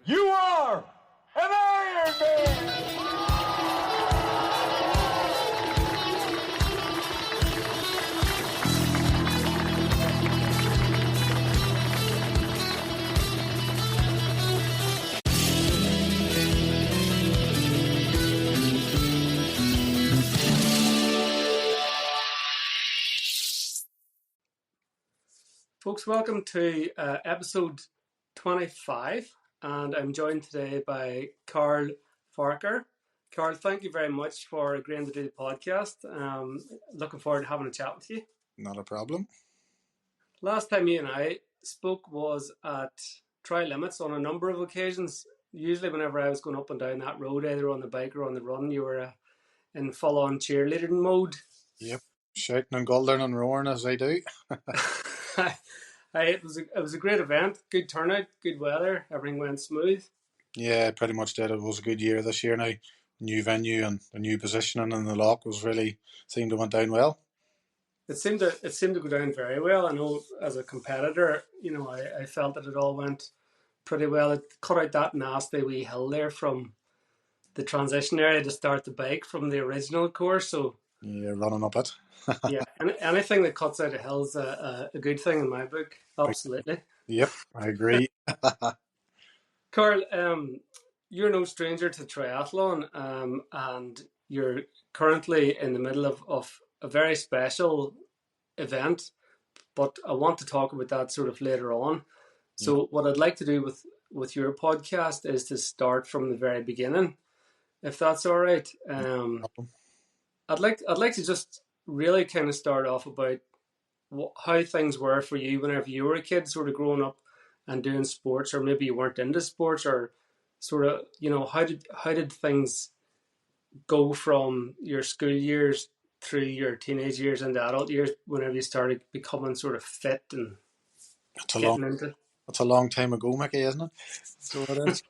You are an Iron Man! Folks, welcome to episode 25, and I'm joined today by Karle Farquhar. Karle, thank you very much for agreeing to do the podcast. Looking forward to having a chat with you. Not a problem. Last time you and I spoke was at Tri Limits on a number of occasions. Usually whenever I was going up and down that road, either on the bike or on the run, you were in full-on cheerleading mode. Yep, shouting and golden and roaring as I do. It was a great event, good turnout, good weather, everything went smooth. Yeah, pretty much did. It was a good year this year now. New venue and the new positioning in the lock seemed to went down well. It seemed to go down very well. I know as a competitor, I felt that it all went pretty well. It cut out that nasty wee hill there from the transition area to start the bike from the original course. So yeah, running up it. Yeah, anything that cuts out a hill is a good thing in my book. Absolutely. Yep, I agree. Karle, you're no stranger to triathlon, and you're currently in the middle of a very special event, but I want to talk about that sort of later on. So what I'd like to do with your podcast is to start from the very beginning, if that's all right. I'd like to just really kind of start off about how things were for you whenever you were a kid, sort of growing up and doing sports, or maybe you weren't into sports, or sort of, how did things go from your school years through your teenage years into adult years whenever you started becoming sort of fit and getting into it? It's a long time ago, Mickey, isn't it? So it is.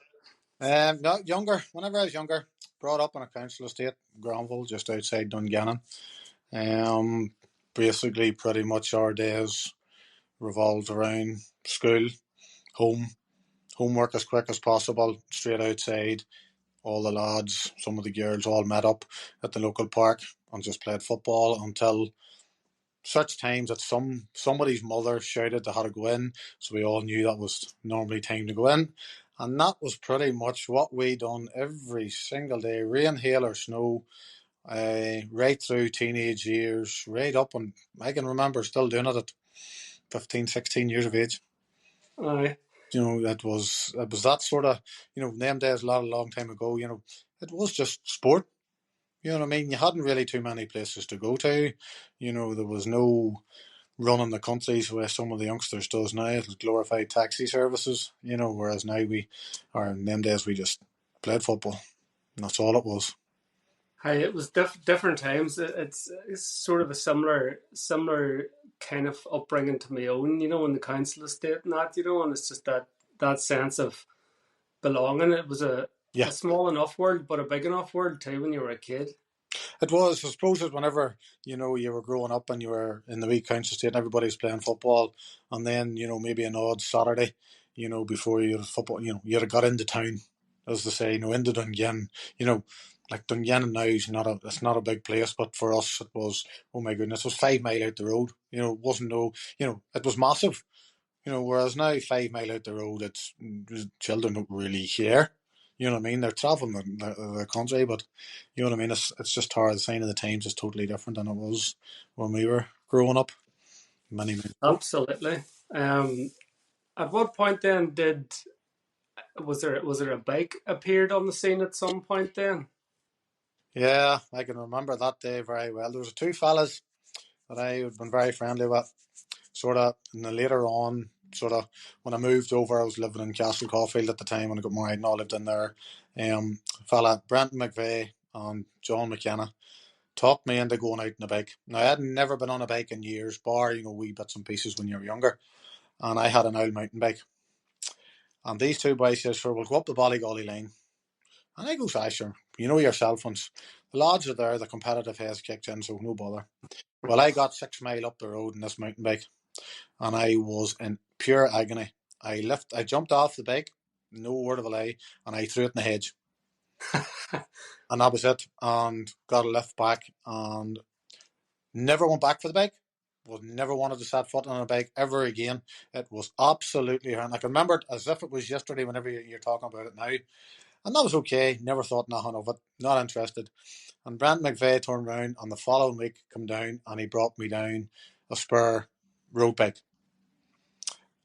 No, younger. Whenever I was younger, brought up on a council estate, Granville, just outside Dungannon. Basically, pretty much our days revolved around school, home, homework as quick as possible, straight outside. All the lads, some of the girls, all met up at the local park and just played football until such times that somebody's mother shouted they had to go in, so we all knew that was normally time to go in. And that was pretty much what we done every single day, rain, hail or snow, right through teenage years, right up, and I can remember still doing it at 15, 16 years of age. Aye. It was that sort of, them days, a long time ago, it was just sport. You know what I mean? You hadn't really too many places to go to. There was no running the countries where some of the youngsters does now. It was glorified taxi services, whereas now in them days we just played football. And that's all it was. Hi, it was different times. It's sort of a similar kind of upbringing to my own, in the council estate and that, and it's just that sense of belonging. It was a small enough world, but a big enough world too when you were a kid. It was. I suppose that whenever, you were growing up and you were in the wee council estate and everybody was playing football, and then, maybe an odd Saturday, before you had football, you had got into town, as they say, into Dungannon, like Dungannon now is it's not a big place, but for us it was, oh my goodness, it was 5 mile out the road. It wasn't it was massive. Whereas now 5 mile out the road, children don't really care. You know what I mean? They're travelling the country, but you know what I mean? It's just hard. The sign of the times is totally different than it was when we were growing up. Many ago. Absolutely. At what point then was there a bike appeared on the scene at some point then? Yeah, I can remember that day very well. There was two fellas that I had been very friendly with. Sort of, and then later on, sort of, when I moved over, I was living in Castle Caulfield at the time when I got married and I lived in there. Fella, Brenton McVeigh and John McKenna talked me into going out on a bike. Now, I had never been on a bike in years, bar, wee bits and pieces when you were younger. And I had an old mountain bike. And these two boys said, sure, we'll go up the Ballygolly line. And I goes, sure, you know yourself, once the lads are there, the competitive has kicked in, so no bother. Well, I got 6 mile up the road in this mountain bike, and I was in pure agony. I jumped off the bike, no word of a lie, and I threw it in the hedge. And that was it. And got a lift back and never went back for the bike. Was never wanted to set foot on a bike ever again. It was absolutely horrendous. I can remember it as if it was yesterday whenever you're talking about it now. And that was okay. Never thought nothing of it. Not interested. And Brent McVeigh turned around and the following week come down and he brought me down a spare road bike.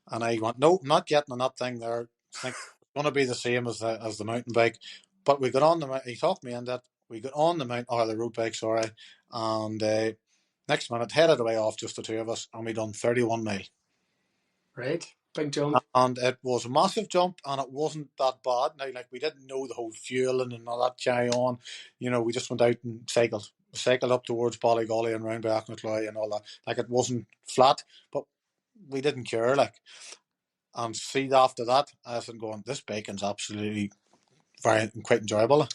And I went, no, not getting on that thing there. I think it's going to be the same as the mountain bike. But we got on he talked me into it. We got on the road bike, sorry. And next minute, headed away off, just the two of us, and we done 31 mile. Right, big jump. And it was a massive jump, and it wasn't that bad. Now, like, we didn't know the whole fueling and all that carry on. You know, we just went out and cycled up towards Ballygolly and round by Achnacoy and all that. Like, it wasn't flat, but we didn't care, like. And see, after that, I was going, this bacon's absolutely quite enjoyable.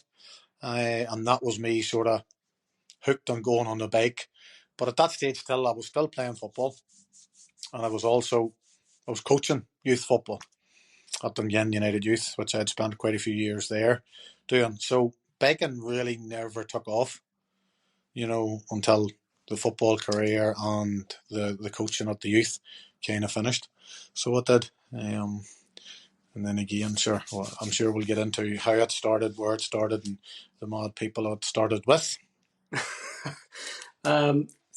And that was me sort of hooked on going on the bike. But at that stage, I was still playing football, and I was coaching youth football at Dungan United Youth, which I had spent quite a few years there doing. So biking really never took off, until the football career and the coaching at the youth kind of finished. So it did. And then again, sure, well, I'm sure we'll get into how it started, where it started, and the mad people it started with.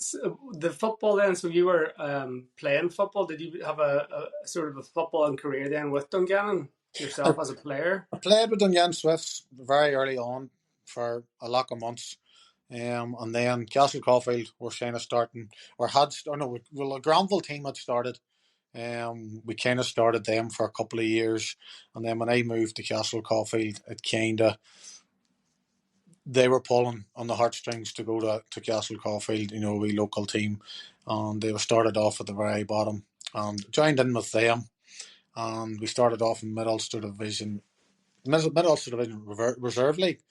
So the football then, so you were playing football. Did you have a sort of a footballing career then with Dungannon yourself as a player? I played with Dungan Swifts very early on for a lot of months. And then Castle Caulfield were kind of starting, a Granville team had started. We kind of started them for a couple of years, and then when I moved to Castle Caulfield, they were pulling on the heartstrings to go to Castle Caulfield, a wee local team, and they were started off at the very bottom, and joined in with them, and we started off in Mid Ulster Division Reserve League,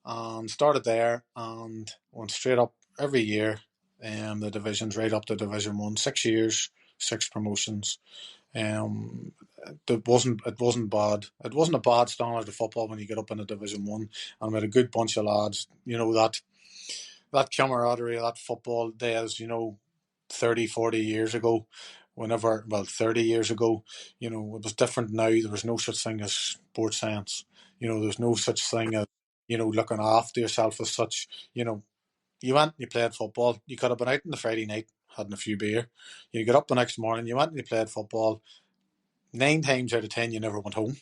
and started there and went straight up every year. The divisions right up to Division 1, 6 years, 6 promotions. It wasn't bad. It wasn't a bad standard of football when you get up in a Division 1, and we had a good bunch of lads. That camaraderie, that football days, 30, 40 years ago, 30 years ago, it was different now. There was no such thing as sports science. There's no such thing as, looking after yourself as such. You went and you played football. You could have been out on the Friday night, having a few beer. You got up the next morning, you went and you played football. 9 times out of 10, you never went home.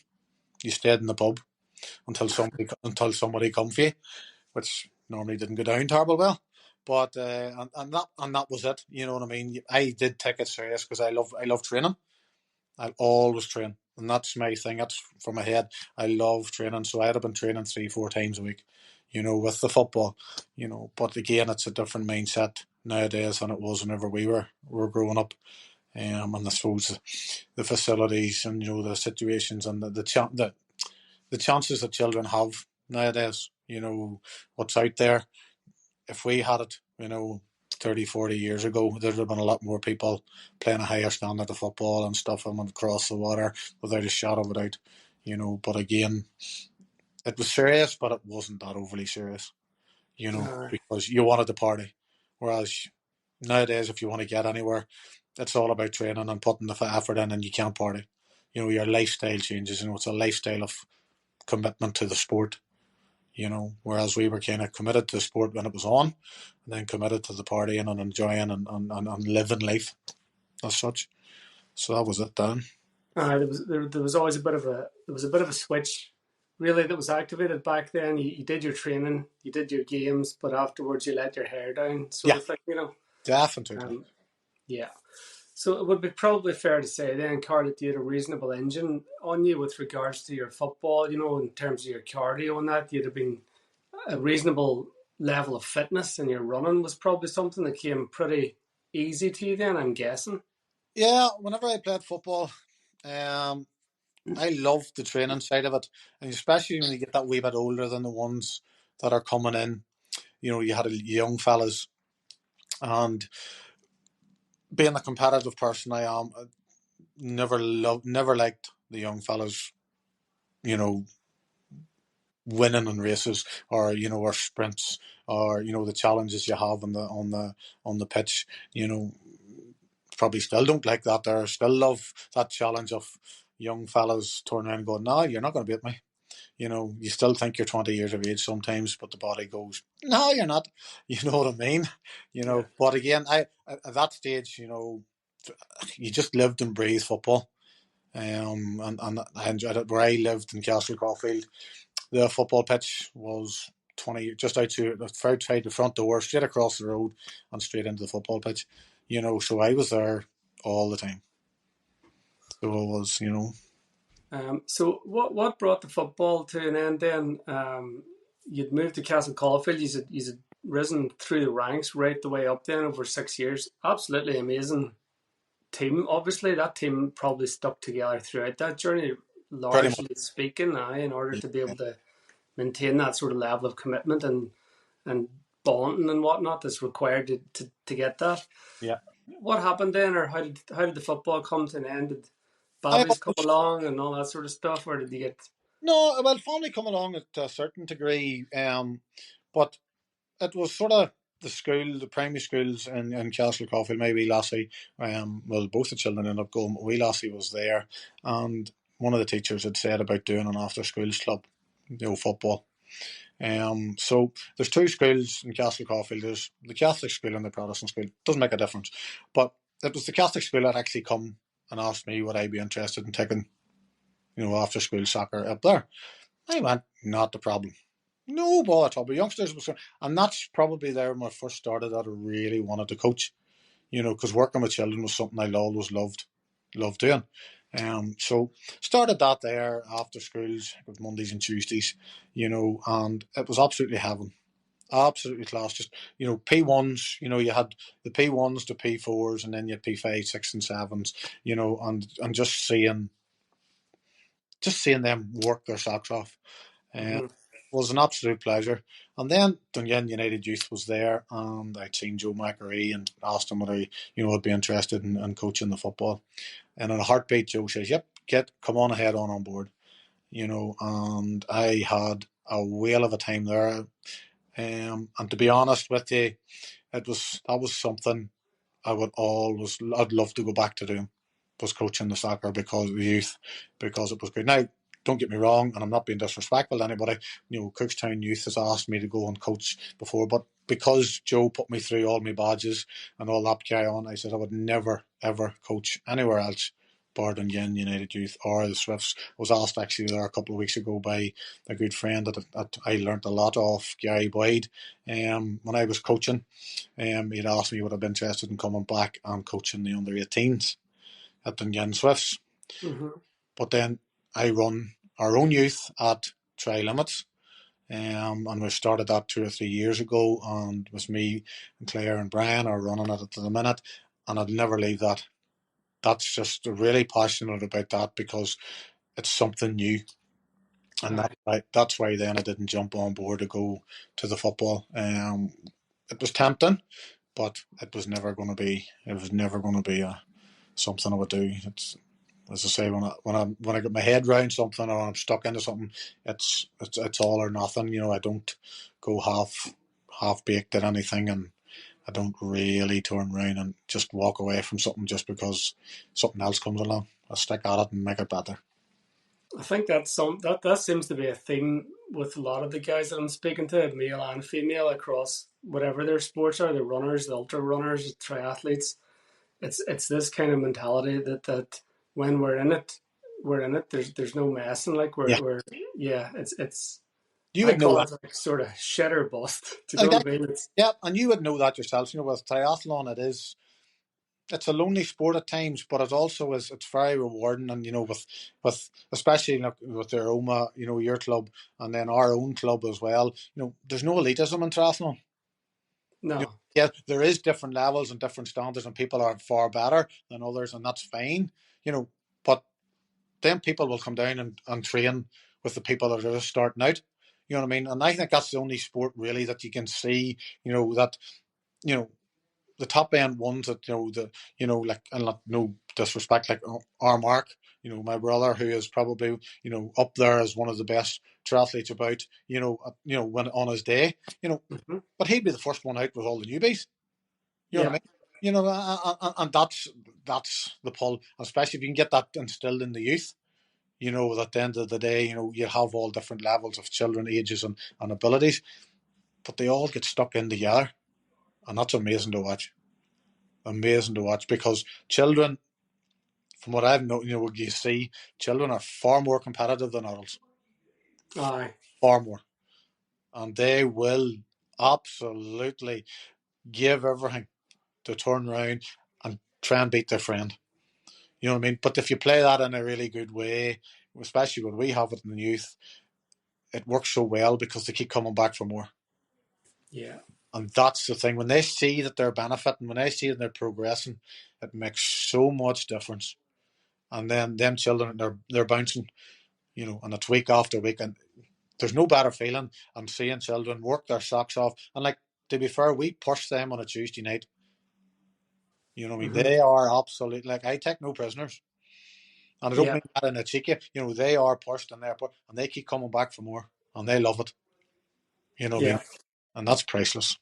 You stayed in the pub until somebody come for you, which normally didn't go down terribly well. But and that was it. You know what I mean? I did take it serious because I love training. I'll always train, and that's my thing. That's for my head. I love training, so I'd have been training 3-4 times a week. With the football. But again, it's a different mindset nowadays than it was whenever we were growing up. And I suppose the facilities and the situations and the chances that children have nowadays, what's out there. If we had it, 30, 40 years ago, there would have been a lot more people playing a higher standard of football and stuff and across the water without a shadow of a doubt. But again, it was serious, but it wasn't that overly serious, because you wanted to party. Whereas nowadays, if you want to get anywhere, it's all about training and putting the effort in, and you can't party. Your lifestyle changes. It's a lifestyle of commitment to the sport. Whereas we were kind of committed to the sport when it was on, and then committed to the partying and enjoying and living life as such. So that was it, Dan. There was always a bit of a switch, really, that was activated back then. You did your training, you did your games, but afterwards you let your hair down, sort of thing, Definitely. Yeah. So it would be probably fair to say then, Karle, that you had a reasonable engine on you with regards to your football, in terms of your cardio and that. You'd have been a reasonable level of fitness, and your running was probably something that came pretty easy to you then, I'm guessing. Yeah, whenever I played football, I loved the training side of it, and especially when you get that wee bit older than the ones that are coming in. You had young fellas, and being the competitive person I am, I never liked the young fellas winning in races, or or sprints, or the challenges you have on the pitch. Probably still don't like that. There still love that challenge of young fellas turning around and going, "No, you're not going to beat me." You still think you're 20 years of age sometimes, but the body goes, "No, you're not." You know what I mean? Yeah. But again, I at that stage, you just lived and breathed football. And I enjoyed it. Where I lived in Castle Caulfield, the football pitch was 20 just outside the front door, straight across the road, and straight into the football pitch. So I was there all the time. So it was. So what brought the football to an end then? You'd moved to Castle Caulfield. You'd risen through the ranks right the way up then over 6 years. Absolutely amazing team. Obviously, that team probably stuck together throughout that journey, Pretty much. largely speaking, in order to be Yeah. able to maintain that sort of level of commitment and bonding and whatnot that's required to get that. Yeah. What happened then, or how did the football come to an end? Did I Babbies come along and all that sort of stuff, or did you get? No, well, family come along to a certain degree, but it was sort of the primary schools in Castle Caulfield, maybe Lassie. Well, both the children ended up going. Wee Lassie was there, and one of the teachers had said about doing an after schools club, football. So there's two schools in Castle Caulfield. There's the Catholic school and the Protestant school. Doesn't make a difference, but it was the Catholic school that actually come and asked me would I be interested in taking, after school soccer up there. I went, not the problem. No ball at all. But youngsters was, and that's probably there when I first started that I really wanted to coach. Because working with children was something I always loved doing. So started that there after schools with Mondays and Tuesdays, and it was absolutely heaven. Absolutely class. Just P1s. You had the P1s, the P4s, and then you had P5, 6, and 7s. And just seeing them work their socks off. Mm-hmm. Was an absolute pleasure. And then Dungan United Youth was there, and I'd seen Joe McAree and asked him whether would be interested in coaching the football. And in a heartbeat, Joe says, "Yep, come on ahead on board." And I had a whale of a time there. And to be honest with you, that was something I'd love to go back to doing, was coaching the soccer because of the youth, because it was good. Now, don't get me wrong, and I'm not being disrespectful to anybody, Cookstown Youth has asked me to go and coach before, but because Joe put me through all my badges and all that carry on, I said I would never, ever coach anywhere else bar Dungan United Youth or the Swifts. I was asked actually there a couple of weeks ago by a good friend that I learnt a lot of, Gary Boyd, when I was coaching. He'd asked me would I be interested in coming back and coaching the under-18s at Dungan Swifts. Mm-hmm. But then I run our own youth at Tri Limits, and we started that 2 or 3 years ago, and with me and Claire and Brian are running it at the minute, and I'd never leave that. That's just really passionate about that because it's something new. And that's why then I didn't jump on board to go to the football. It was tempting, but it was never going to be. It was never going to be something I would do. It's, as I say, when I get my head round something or I'm stuck into something, it's all or nothing. I don't go half baked at anything, and I don't really turn around and just walk away from something just because something else comes along. I stick at it and make it better. I think that seems to be a theme with a lot of the guys that I'm speaking to, male and female, across whatever their sports are, the runners, the ultra runners, the triathletes. It's this kind of mentality that when we're in it, we're in it. There's no messing. Like Yeah, we're yeah. It's you I would know call that. it like sort of shit or bust. Do you know Like, what I mean? It's yeah, and you would know that yourself. With triathlon, it's a lonely sport at times, but it also is. It's very rewarding, and with especially with the Aroma, your club, and then our own club as well. There's no elitism in triathlon. no, Yeah, there is different levels and different standards, and people are far better than others, and that's fine. But then people will come down and train with the people that are just starting out. You know what I mean? And I think that's the only sport really that you can see. That you know the top end ones that like, and like, no disrespect, like our Mark, my brother, who is probably up there as one of the best triathletes about, when on his day, Mm-hmm. but he'd be the first one out with all the newbies. You know what Yeah. I mean? And that's the pull, especially if you can get that instilled in the youth. That at the end of the day, you have all different levels of children, ages, and abilities, but they all get stuck in together, and that's amazing to watch. Amazing to watch, because children, from what I've known, what you see, children are far more competitive than adults, Aye. far more, and they will absolutely give everything to turn around and try and beat their friend. You know what I mean? But if you play that in a really good way, especially when we have it in the youth, it works so well because they keep coming back for more. Yeah. And that's the thing. When they see that they're benefiting, when they see that they're progressing, it makes so much difference. And then them children, they're bouncing, and it's week after week. And there's no better feeling than seeing children work their socks off. And like, to be fair, we push them on a Tuesday night. You know what I mean? Mm-hmm. They are absolutely, like, I take no prisoners. And I don't Yeah. mean that in a cheeky. They are pushed and they're pushed, and they keep coming back for more. And they love it. You know what I mean? Yeah. And that's priceless.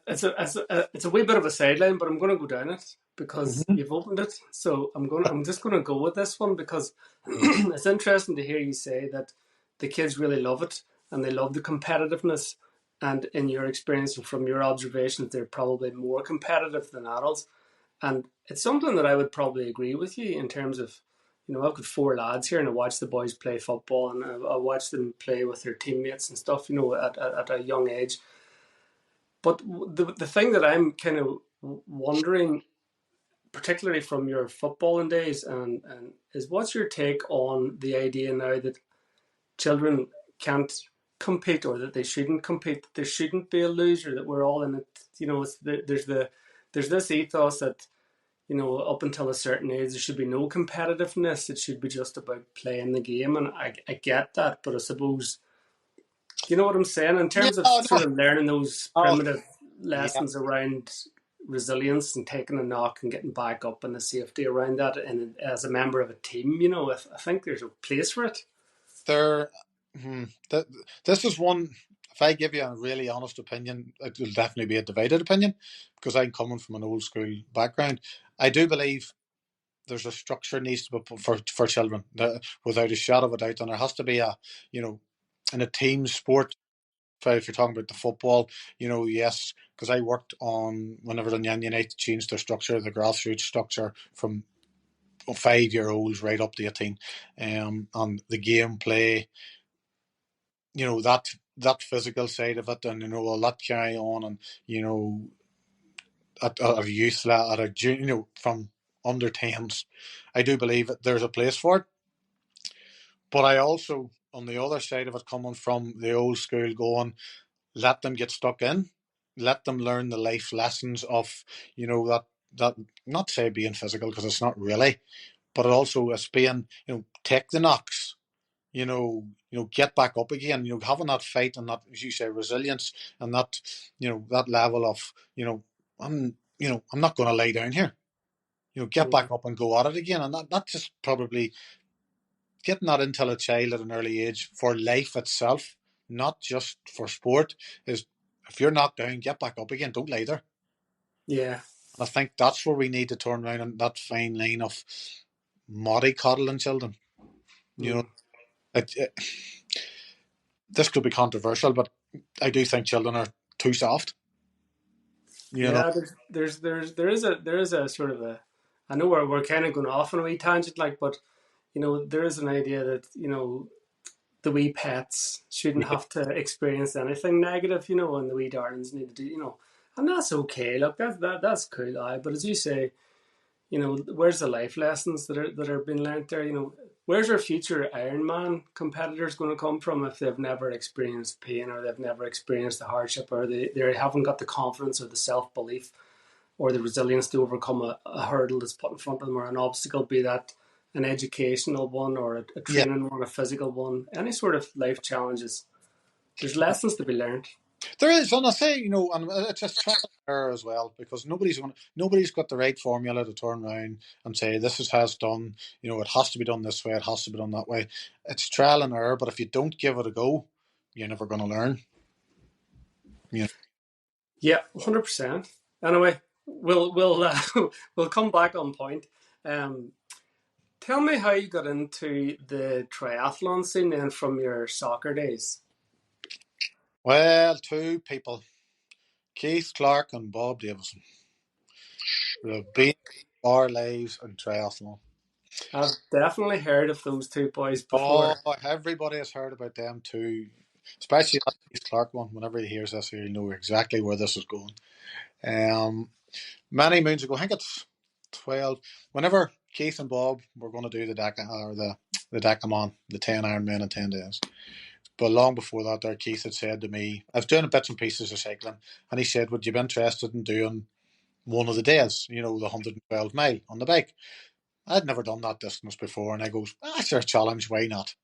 It's a wee bit of a sideline, but I'm going to go down it because Mm-hmm. you've opened it. So I'm just going to go with this one because Yeah. it's interesting to hear you say that the kids really love it and they love the competitiveness. And in your experience and from your observations, they're probably more competitive than adults. And it's something that I would probably agree with you in terms of, I've got four lads here and I watch the boys play football and I watch them play with their teammates and stuff, at a young age. But the thing that I'm kind of wondering, particularly from your footballing days, and is what's your take on the idea now that children can't compete or that they shouldn't compete, that there shouldn't be a loser, that we're all in it. There's this ethos that up until a certain age there should be no competitiveness. It should be just about playing the game, and I get that, but I suppose you know what I'm saying in Yeah. terms of Oh, sort no. of learning those Oh, primitive yeah. lessons around resilience and taking a knock and getting back up and the safety around that, and as a member of a team, I think there's a place for it. There. This is one. If I give you a really honest opinion, it will definitely be a divided opinion, because I'm coming from an old school background. I do believe there's a structure needs to be for children, without a shadow of a doubt, and there has to be in a team sport. If you're talking about the football, yes, because I worked on whenever the United changed their structure, the grassroots structure from 5-year-olds right up to 18, and the gameplay, that physical side of it, and all that carry on, and at a youth at a from under 10s, I do believe that there's a place for it. But I also, on the other side of it, coming from the old school, going, let them get stuck in, let them learn the life lessons of that not say being physical, because it's not really, but it also is being, take the knocks, get back up again, having that fight and that, as you say, resilience, and that, that level of, I'm not going to lay down here, get back Mm. up and go at it again. And that just probably getting that into a child at an early age for life itself, not just for sport, is if you're knocked down, get back up again. Don't lay there. Yeah. And I think that's where we need to turn around on that fine line of mollycoddling children. You know, Mm. it, this could be controversial, but I do think children are too soft. You know, Yeah, there is a sort of a. I know we're kind of going off on a wee tangent, like, but there is an idea that the wee pets shouldn't yeah, have to experience anything negative, and the wee darlings need to do, and that's okay. Look, that's cool, but as you say, where's the life lessons that are being learnt there? Where's our future Ironman competitors going to come from if they've never experienced pain or they've never experienced the hardship or they haven't got the confidence or the self belief or the resilience to overcome a hurdle that's put in front of them or an obstacle, be that an educational one or a yeah. training one, a physical one, any sort of life challenges. There's lessons to be learned. There is, and I say, and it's just trial and error as well, because nobody's got the right formula to turn around and say this is how it's done. It has to be done this way, it has to be done that way. It's trial and error, but if you don't give it a go, you're never going to learn. Yeah, 100%. Anyway, we'll we'll come back on point. Um, Tell me how you got into the triathlon scene then from your soccer days. Well, two people, Keith Clark and Bob Davison, who have been our lives in triathlon. I've definitely heard of those two boys Oh, before. everybody has heard about them too, especially that Keith Clark one. Whenever he hears this, he'll know exactly where this is going. Um, Many moons ago, I think it's 12. Whenever Keith and Bob were going to do the Decamon, the 10 Ironman in 10 days. But long before that, there Keith had said to me, I was doing bits and pieces of cycling, and he said, would you be interested in doing one of the days, the 112 mile on the bike? I'd never done that distance before, and I goes, that's our challenge, why not?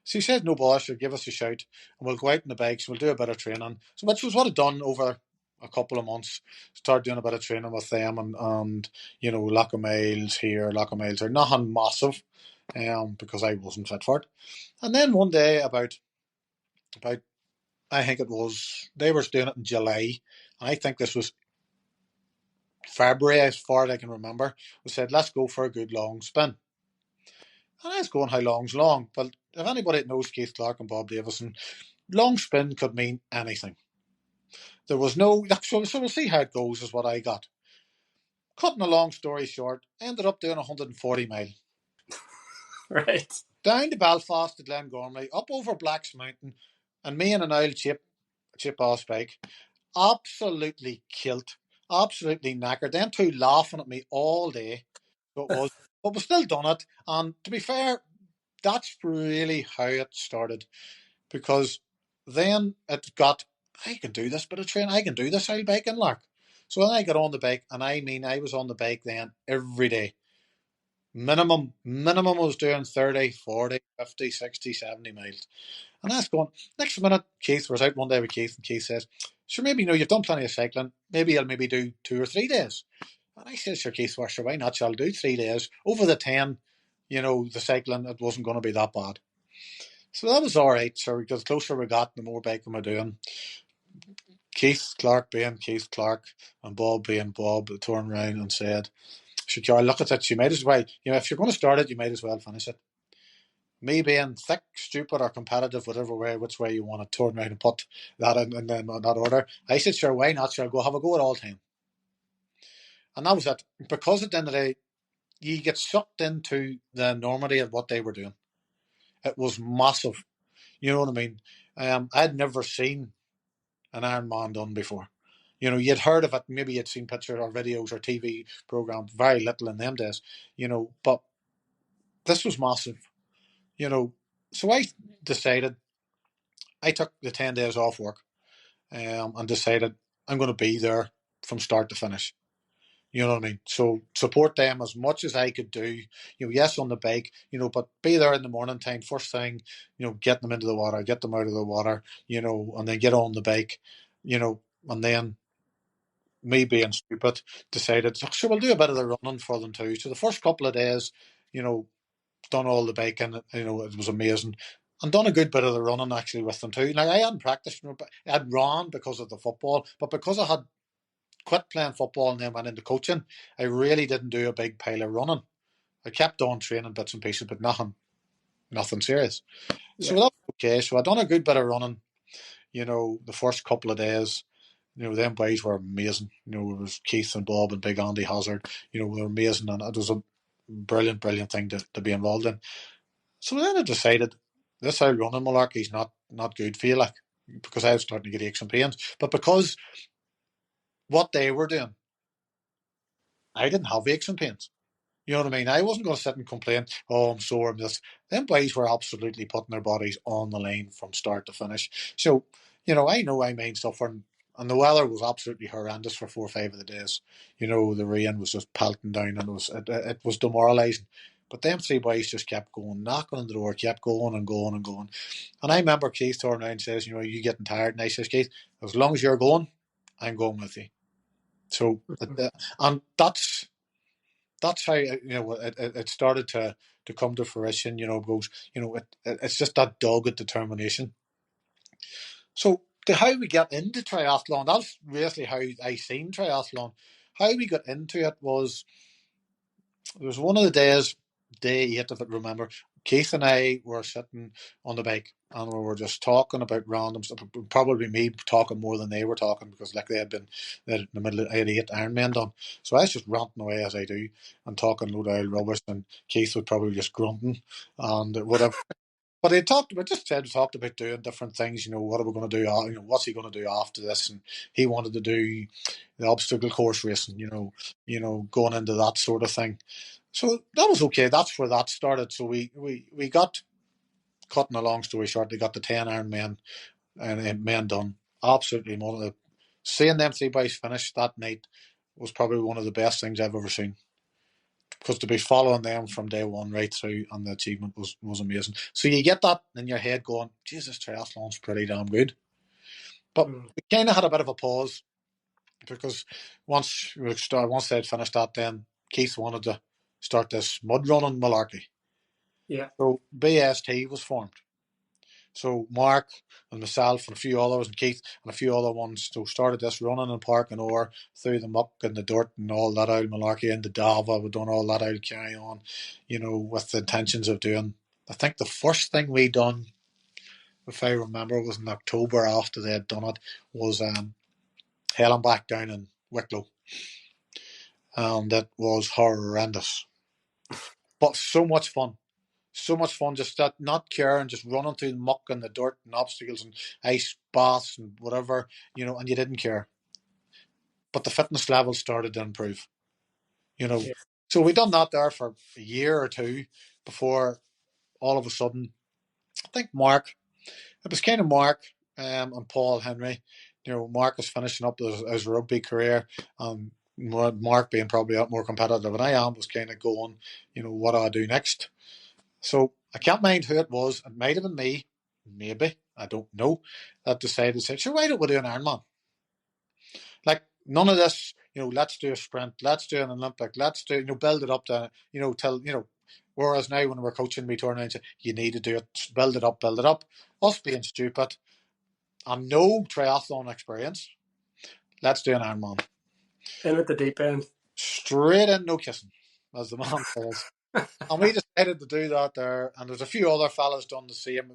So he said, no bother, give us a shout, and we'll go out on the bikes, we'll do a bit of training. So which was what I'd done over a couple of months. Started doing a bit of training with them, and lack of miles here, lack of miles there. Nothing massive, because I wasn't fit for it. And then one day, about I think it was, they were doing it in July, and I think this was February, as far as I can remember. We said, let's go for a good long spin. And I was going, how long's long? But if anybody knows Keith Clark and Bob Davison, long spin could mean anything. There was no, so we'll see how it goes, is what I got. Cutting a long story short, ended up doing 140 mile. Right. Down to Belfast to Glengormley, up over Blacks Mountain, and me and an old chip off bike, absolutely killed, absolutely knackered. Them two laughing at me all day. So it was, but we still done it. And to be fair, that's really how it started, because then it got, I can do this bit of training, I can do this old bike and lark. So then I got on the bike, and I was on the bike then every day. Minimum I was doing 30, 40, 50, 60, 70 miles. And that's going, next minute, Keith was out one day with Keith, and Keith says, sure, maybe, you've done plenty of cycling, maybe I'll maybe do 2 or 3 days. And I said, sure, Keith, well, sure, why not? I'll do 3 days. Over the 10, the cycling, it wasn't going to be that bad. So that was all right. So because the closer we got, the more biking we're doing. Keith Clark being Keith Clark and Bob being Bob turned around and said, should you look at it, you might as well, if you're going to start it, you might as well finish it. Me being thick, stupid, or competitive, which way you want to turn around and put that in that order. I said, sure, why not? Sure, go have a go at all time. And that was it. Because at the end of the day, you get sucked into the enormity of what they were doing. It was massive. You know what I mean? I'd never seen an Ironman done before. You'd heard of it, maybe you'd seen pictures or videos or TV programs, very little in them days, but this was massive, So I decided, I took the 10 days off work, and decided I'm going to be there from start to finish. You know what I mean? So support them as much as I could do. Yes, on the bike, but be there in the morning time, first thing, get them into the water, get them out of the water, and then get on the bike, and then me being stupid decided, sure, we'll do a bit of the running for them too. So the first couple of days, done all the biking, it was amazing. And done a good bit of the running actually with them too. Now I hadn't practiced, I'd run because of the football, but because I had quit playing football and then went into coaching, I really didn't do a big pile of running. I kept on training bits and pieces, but nothing serious. So Yeah. that was okay. So I done a good bit of running, the first couple of days. Them boys were amazing. It was Keith and Bob and Big Andy Hazard. They were amazing, and it was a brilliant, brilliant thing to be involved in. So then I decided this old running malarkey is not good for you, like, because I was starting to get aches and pains. But because what they were doing, I didn't have aches and pains. You know what I mean? I wasn't going to sit and complain, oh, I'm sore, I'm this. Them boys were absolutely putting their bodies on the line from start to finish. So, I know I mind suffering, and the weather was absolutely horrendous for 4 or 5 of the days. The rain was just pelting down, and it was demoralising. But them three boys just kept going, knocking on the door, kept going and going and going. And I remember Keith turning around and says, you know, you getting tired? And I says, Keith, as long as you're going, I'm going with you. So, and that's how it started to come to fruition. You know, goes, you know, it's just that dogged determination. So, how we get into triathlon, that's basically how I seen triathlon. How we got into it was, it was one of the days, day 8 if I remember, Keith and I were sitting on the bike and we were just talking about random stuff. Probably me talking more than they were talking, because like they had in the middle of 8 Ironman done. So I was just ranting away as I do and talking load of rubbish, and Keith was probably just grunting and whatever. But they talked about doing different things. You know, what are we going to do? You know, what's he going to do after this? And he wanted to do the obstacle course racing. Going into that sort of thing. So that was okay. That's where that started. So we got, cutting a long story short, they got the 10 Ironman and men done. Absolutely one of the, seeing them three boys finish that night was probably one of the best things I've ever seen. Because to be following them from day one right through, and the achievement was amazing. So you get that in your head going, Jesus, triathlon's pretty damn good. But we kind of had a bit of a pause, because once they'd finished that, then Keith wanted to start this mud running malarkey. Yeah. So BST was formed. So Mark and myself and a few others, and Keith and a few other ones, so started this running in Park and Or through the muck and the dirt and all that out malarkey into Dava. We've done all that out carry on, with the intentions of doing. I think the first thing we done, if I remember, was in October after they had done it, was hell and back down in Wicklow. And it was horrendous. But so much fun. So much fun, just that not caring, just running through the muck and the dirt and obstacles and ice baths and whatever, and you didn't care. But the fitness level started to improve, Yeah. So we done that there for a year or two before all of a sudden, I think it was kind of Mark and Paul Henry. Mark was finishing up his rugby career, and Mark being probably a lot more competitive than I am, was kind of going, what do I do next? So I can't mind who it was. It might have been me, maybe, I don't know, that decided, said, sure, why don't we do an Ironman? Like, none of this, let's do a sprint, let's do an Olympic, let's do, build it up to, till, whereas now when we're coaching, we turn around and say, you need to do it, build it up, build it up. Us being stupid and no triathlon experience, let's do an Ironman. In at the deep end. Straight in, no kissing, as the man says. And we decided to do that there, and there's a few other fellas done the same.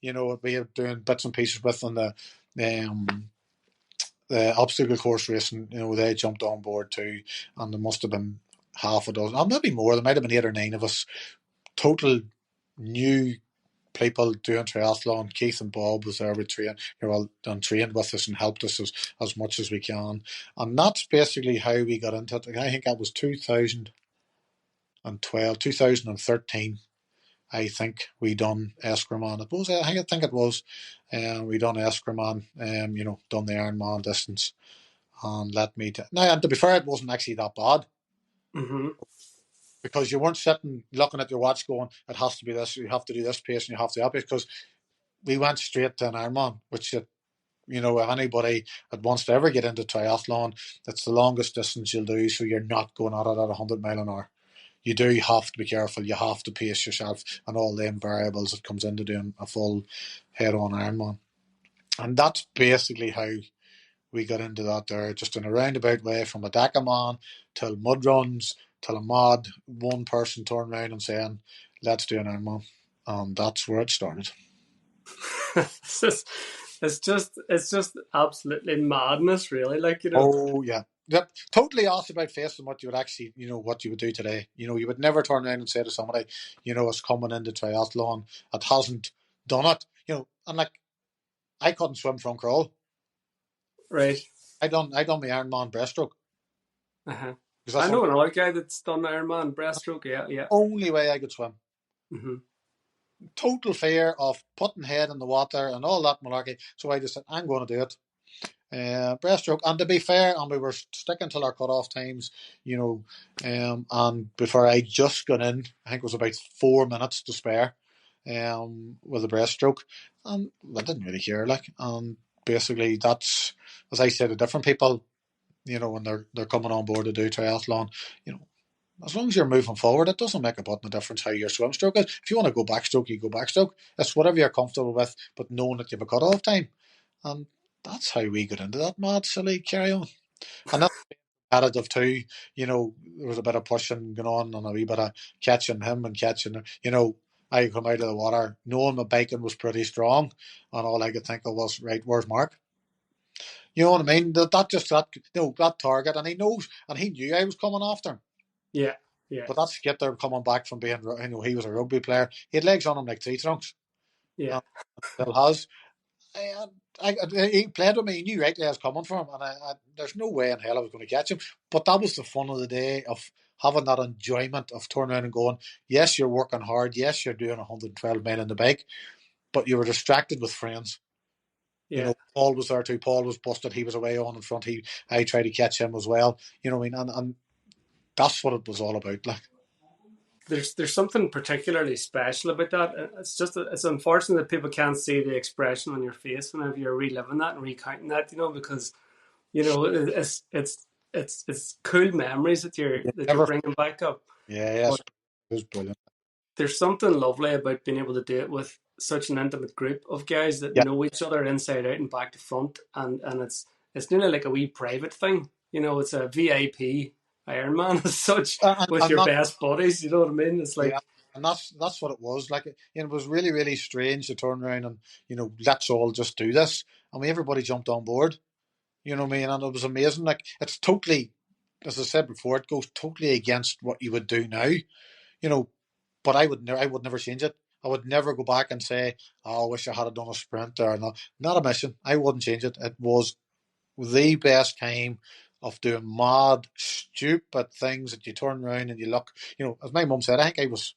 We are doing bits and pieces with on the obstacle course racing. They jumped on board too, and there must have been half a dozen, or maybe more. There might have been 8 or 9 of us, total new people doing triathlon. Keith and Bob was there with train, trained with us and helped us as much as we can. And that's basically how we got into it. I think that was 2013. I think we done Eskerman. It was, I think it was, we done Eskerman, done the Ironman distance, and let me. Now, and to be fair, it wasn't actually that bad. Mm-hmm. Because you weren't sitting looking at your watch going, it has to be this, you have to do this pace and you have to do that pace, because we went straight to an Ironman, which, if anybody that wants to ever get into triathlon, it's the longest distance you'll do, so you're not going at it at 100 mile an hour. You do have to be careful, you have to pace yourself and all them variables that comes into doing a full head-on Ironman. And that's basically how we got into that there, just in a roundabout way, from a Decaman till mud runs, till a mod, one person turned around and saying, let's do an Ironman. And that's where it started. It's just absolutely madness, really. Oh, yeah. Yep. Totally asked about facing what you would actually, what you would do today. You would never turn around and say to somebody, is coming into triathlon that hasn't done it. And like, I couldn't swim from crawl. Right. I done my Ironman breaststroke. Uh-huh. I know another guy that's done Ironman breaststroke. Yeah. Only way I could swim. Mm-hmm. Total fear of putting head in the water and all that malarkey. So I just said, I'm going to do it. breaststroke. And to be fair, and we were sticking to our cut-off times, and before I just got in, I think it was about 4 minutes to spare with the breaststroke, and I didn't really care. And basically that's, as I said to different people, when they're coming on board to do triathlon, you know, as long as you're moving forward, it doesn't make a button of difference how your swim stroke is. If you want to go backstroke, you go backstroke. It's whatever you're comfortable with, but knowing that you have a cut-off time. And that's how we got into that mad, silly carry on. And that's additive too. There was a bit of pushing going on and a wee bit of catching him and catching, I come out of the water knowing my biking was pretty strong, and all I could think of was, right, where's Mark? You know what I mean? That target, and he knows, and he knew I was coming after him. Yeah, yeah, But that skitter coming back from being, he was a rugby player. He had legs on him like tree trunks. yeah. And still has. He played with me. He knew rightly I was coming for him, and there's no way in hell I was going to catch him. But that was the fun of the day, of having that enjoyment of turning around and going, yes, you're working hard. Yes, you're doing 112 mile in the bike, but you were distracted with friends. Yeah. Paul was there too. Paul was busted. He was away on in front. I tried to catch him as well. You know what I mean? And that's what it was all about. Like, there's something particularly special about that. It's unfortunate that people can't see the expression on your face whenever you're reliving that and recounting that. Because it's cool memories that you're you that you're never, bringing back up. yeah, yes, But it was brilliant. there's something lovely about being able to do it with such an intimate group of guys that Yeah, know each other inside out and back to front, and it's nearly like a wee private thing. It's a VIP Ironman as such with and your that, best buddies. You know what I mean? It's yeah, like, and that's what it was. Like, it was really, really strange to turn around and let's all just do this, and everybody jumped on board. You know what I mean? And it was amazing. Like, it's totally, as I said before, it goes totally against what you would do now. You know, but I would never change it. I would never go back and say, "Oh, I wish I had done a sprint," or not a mission. I wouldn't change it. It was the best time of doing mad, stupid things that you turn around and you look. As my mum said, I think I was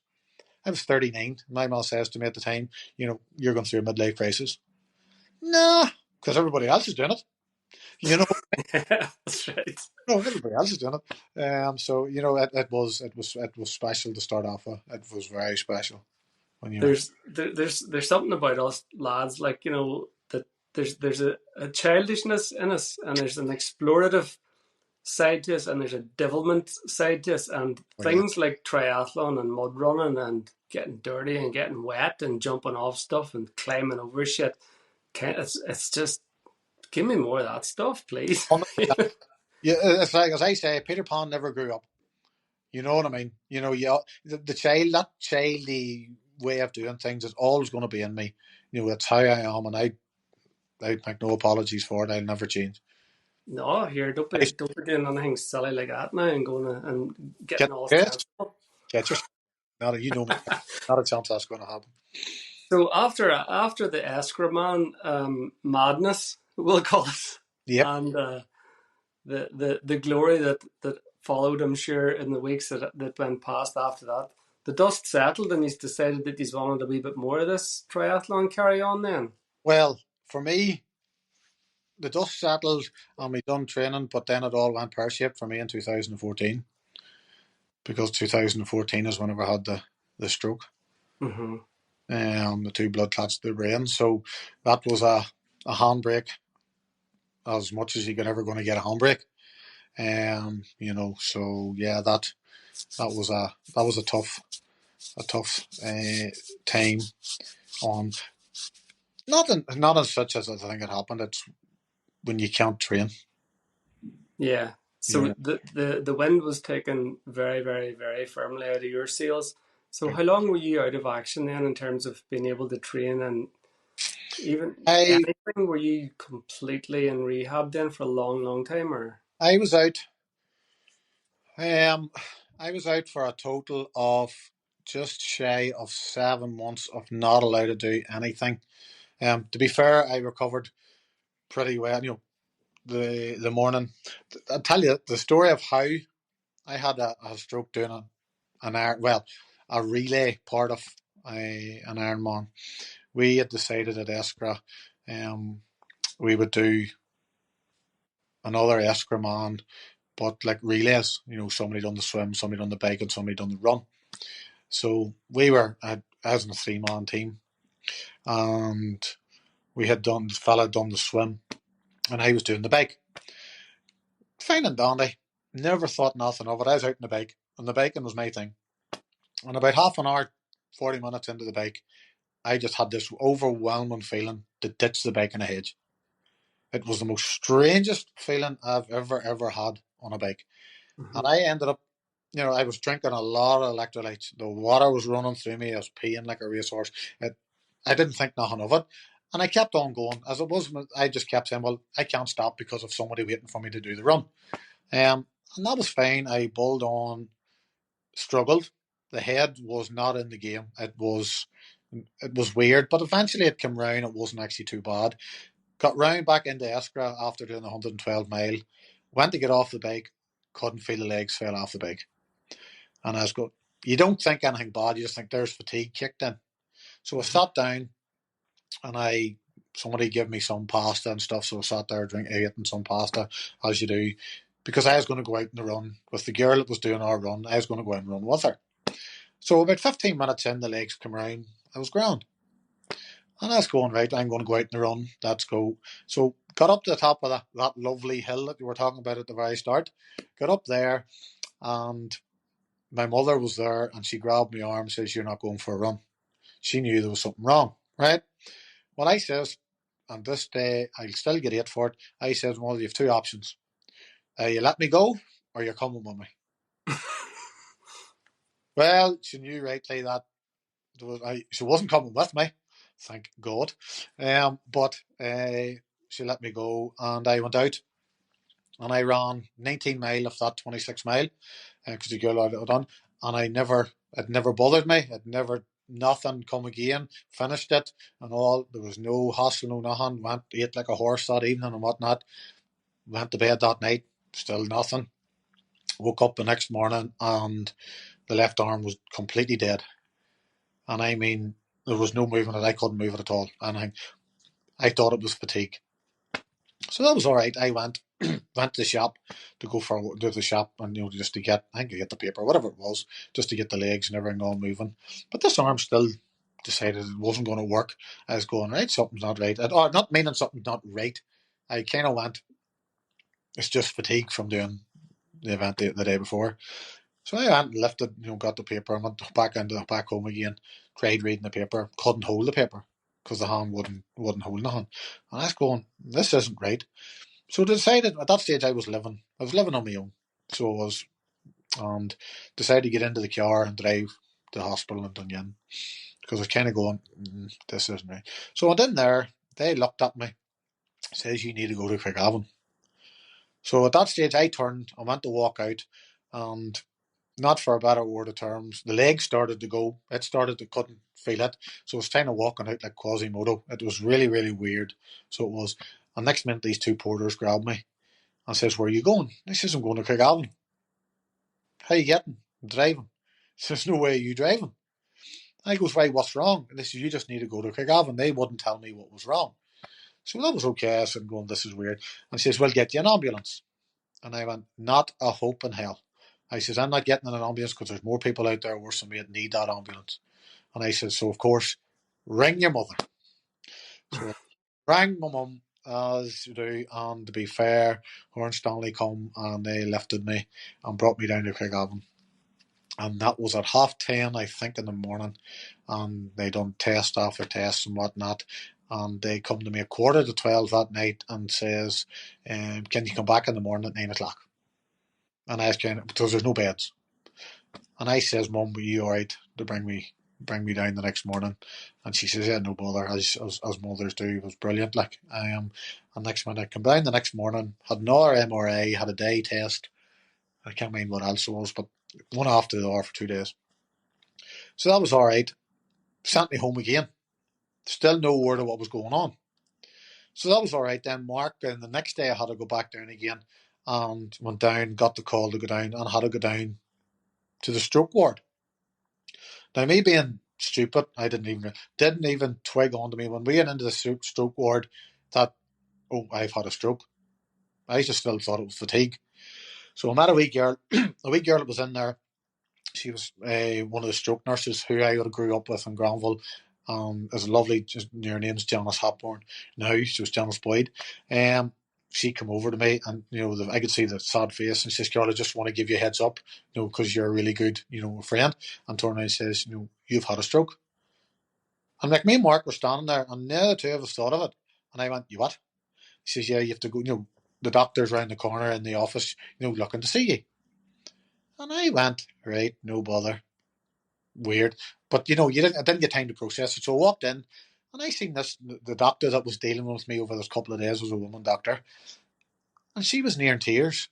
39. My mum says to me at the time, "You're going through a midlife crisis." Nah, because everybody else is doing it. You know, that's right. no, everybody else is doing it. So it was special to start off with. It was very special when you. There's something about us lads, like, that there's a childishness in us, and there's an explorative side to us, and there's a devilment side to us, and Oh yeah. things like triathlon and mud running and getting dirty and getting wet and jumping off stuff and climbing over shit. It's just, give me more of that stuff, please. 100%. Yeah, it's like, as I say, Peter Pan never grew up. You know what I mean? Yeah, the child, that childy way of doing things is always going to be in me. It's how I am, and I make no apologies for it. I'll never change. No, here, don't I be doing anything silly like that now and going and get getting all yes, sensible. get your not you know me. Not a chance that's going to happen. So after the Escraman madness, we'll call it, Yep. and the glory that followed, I'm sure, in the weeks that went past after that, the dust settled, and he's decided that he's wanted a wee bit more of this triathlon carry on. Then, Well, for me, the dust settled and we done training, but then it all went pear shaped for me in 2014, because 2014 is whenever I had the stroke. mm-hmm. The two blood clots to the brain. So that was a handbrake, as much as you could ever going to get a handbrake. So yeah, that was a tough time on, not as such as I think it happened. It's when you can't train. Yeah. You So know, the wind was taken very, very, very firmly out of your sails. So how long were you out of action then, in terms of being able to train and even I anything? Were you completely in rehab then for a long, long time, or? I was out. Um, I was out for a total of just shy of 7 months of not allowed to do anything. To be fair, I recovered pretty well. The morning. I'll tell you the story of how I had a stroke doing a relay part of an Ironman. We had decided at Eskra, we would do another escrow man, but like relays, somebody done the swim, somebody done the bike, and somebody done the run. So we were, as in a 3-man team, and we had done, this fella had done the swim, and I was doing the bike. Fine and dandy. Never thought nothing of it. I was out on the bike, and the biking was my thing. And about half an hour, 40 minutes into the bike, I just had this overwhelming feeling to ditch the bike in a hedge. It was the most strangest feeling I've ever had on a bike. Mm-hmm. And I ended up, I was drinking a lot of electrolytes. The water was running through me. I was peeing like a racehorse. I didn't think nothing of it. And I kept on going. As it was, I just kept saying, well, I can't stop because of somebody waiting for me to do the run. And that was fine. I bowled on, struggled. The head was not in the game. It was weird, but eventually it came round. It wasn't actually too bad. Got round back into Eskra after doing 112 mile. Went to get off the bike, couldn't feel the legs, fell off the bike. And I was going, you don't think anything bad, you just think there's fatigue kicked in. So I sat down and somebody gave me some pasta and stuff, so I sat there eating some pasta, as you do, because I was going to go out and run with the girl that was doing our run. I was going to go out and run with her. So about 15 minutes in, the legs come round. I was ground. And I was going, right, I'm going to go out and run. Let's go. So got up to the top of that lovely hill that you were talking about at the very start. Got up there, and my mother was there, and she grabbed my arm and says, you're not going for a run. She knew there was something wrong, right? Well, I says, on this day, I'll still get 8 for it. I says, well, you have 2 options. You let me go, or you're coming with me. Well, she knew rightly that she wasn't coming with me, thank God. But she let me go, and I went out, and I ran 19 mile of that 26 mile, because the girl had done, and it never bothered me. Nothing come again. Finished it and all. There was no hassle, no nothing. Ate like a horse that evening and whatnot. Went to bed that night, still nothing. Woke up the next morning, and the left arm was completely dead. And I mean, there was no moving it. I couldn't move it at all. And I thought it was fatigue. So that was all right. I went to the shop to the shop, and just to get, I think to get the paper, whatever it was, just to get the legs and everything all moving. But this arm still decided it wasn't going to work. I was going, right, something's not right. Or not meaning something's not right. I kind of went, it's just fatigue from doing the event the day before. So I went and lifted, got the paper and went back home again. Tried reading the paper, couldn't hold the paper because the hand wouldn't hold nothing. And I was going, this isn't right. So I decided at that stage I was living on my own. So I was, and decided to get into the car and drive to the hospital in Dunyan because I was kind of going, this isn't right. So I went in there. They looked at me, says you need to go to Craigavon. So at that stage I went to walk out, and not for a better word of terms, the legs started to go. Couldn't feel it. So it was kind of walking out like Quasimodo. It was really, really weird. So it was. And next minute, these 2 porters grabbed me and says, where are you going? I says, I'm going to Craigavon. How are you getting? I'm driving. There's no way you driving. I goes, right, what's wrong? And they says, you just need to go to Craigavon. They wouldn't tell me what was wrong. So that was okay. I said, going, this is weird. And she says, well, get you an ambulance. And I went, not a hope in hell. I says, I'm not getting in an ambulance because there's more people out there worse than me that need that ambulance. And I says, so of course, ring your mother. So I rang my mum, as you do, and to be fair, her and Stanley come and they lifted me and brought me down to Craigavon. And that was at 10:30, I think, in the morning. And they done test after test and whatnot. And they come to me at 11:45 that night and says, can you come back in the morning at 9 o'clock? And I was because there's no beds. And I says, Mum, were you alright to bring me down the next morning? And she says, yeah, no bother, as mothers do. It was brilliant. And next minute I come down the next morning, had another MRA, had a day test. I can't mind what else it was, but one after the other for 2 days. So that was alright. Sent me home again. Still no word of what was going on. So that was alright then, Mark. And the next day I had to go back down again and went down, got the call to go down, and had to go down to the stroke ward. Now, me being stupid, I didn't even twig onto me when we went into the stroke ward that, oh, I've had a stroke. I just still thought it was fatigue. So I met a wee girl, a wee girl that was in there. She was one of the stroke nurses who I grew up with in Granville. Is lovely. Just her name's Janice Hopborn. Now she was Janice Boyd. She came over to me, and I could see the sad face, and she says, "Carl, I just want to give you a heads up, because you're a really good, friend." And turned around and says, "You've had a stroke." And like me and Mark were standing there, and neither the two of us thought of it. And I went, "You what?" He says, "Yeah, you have to go. The doctor's round the corner in the office, looking to see you." And I went, "Right, no bother." Weird. But I didn't get time to process it. So I walked in and I seen this the doctor that was dealing with me over this couple of days was a woman doctor. And she was near in tears.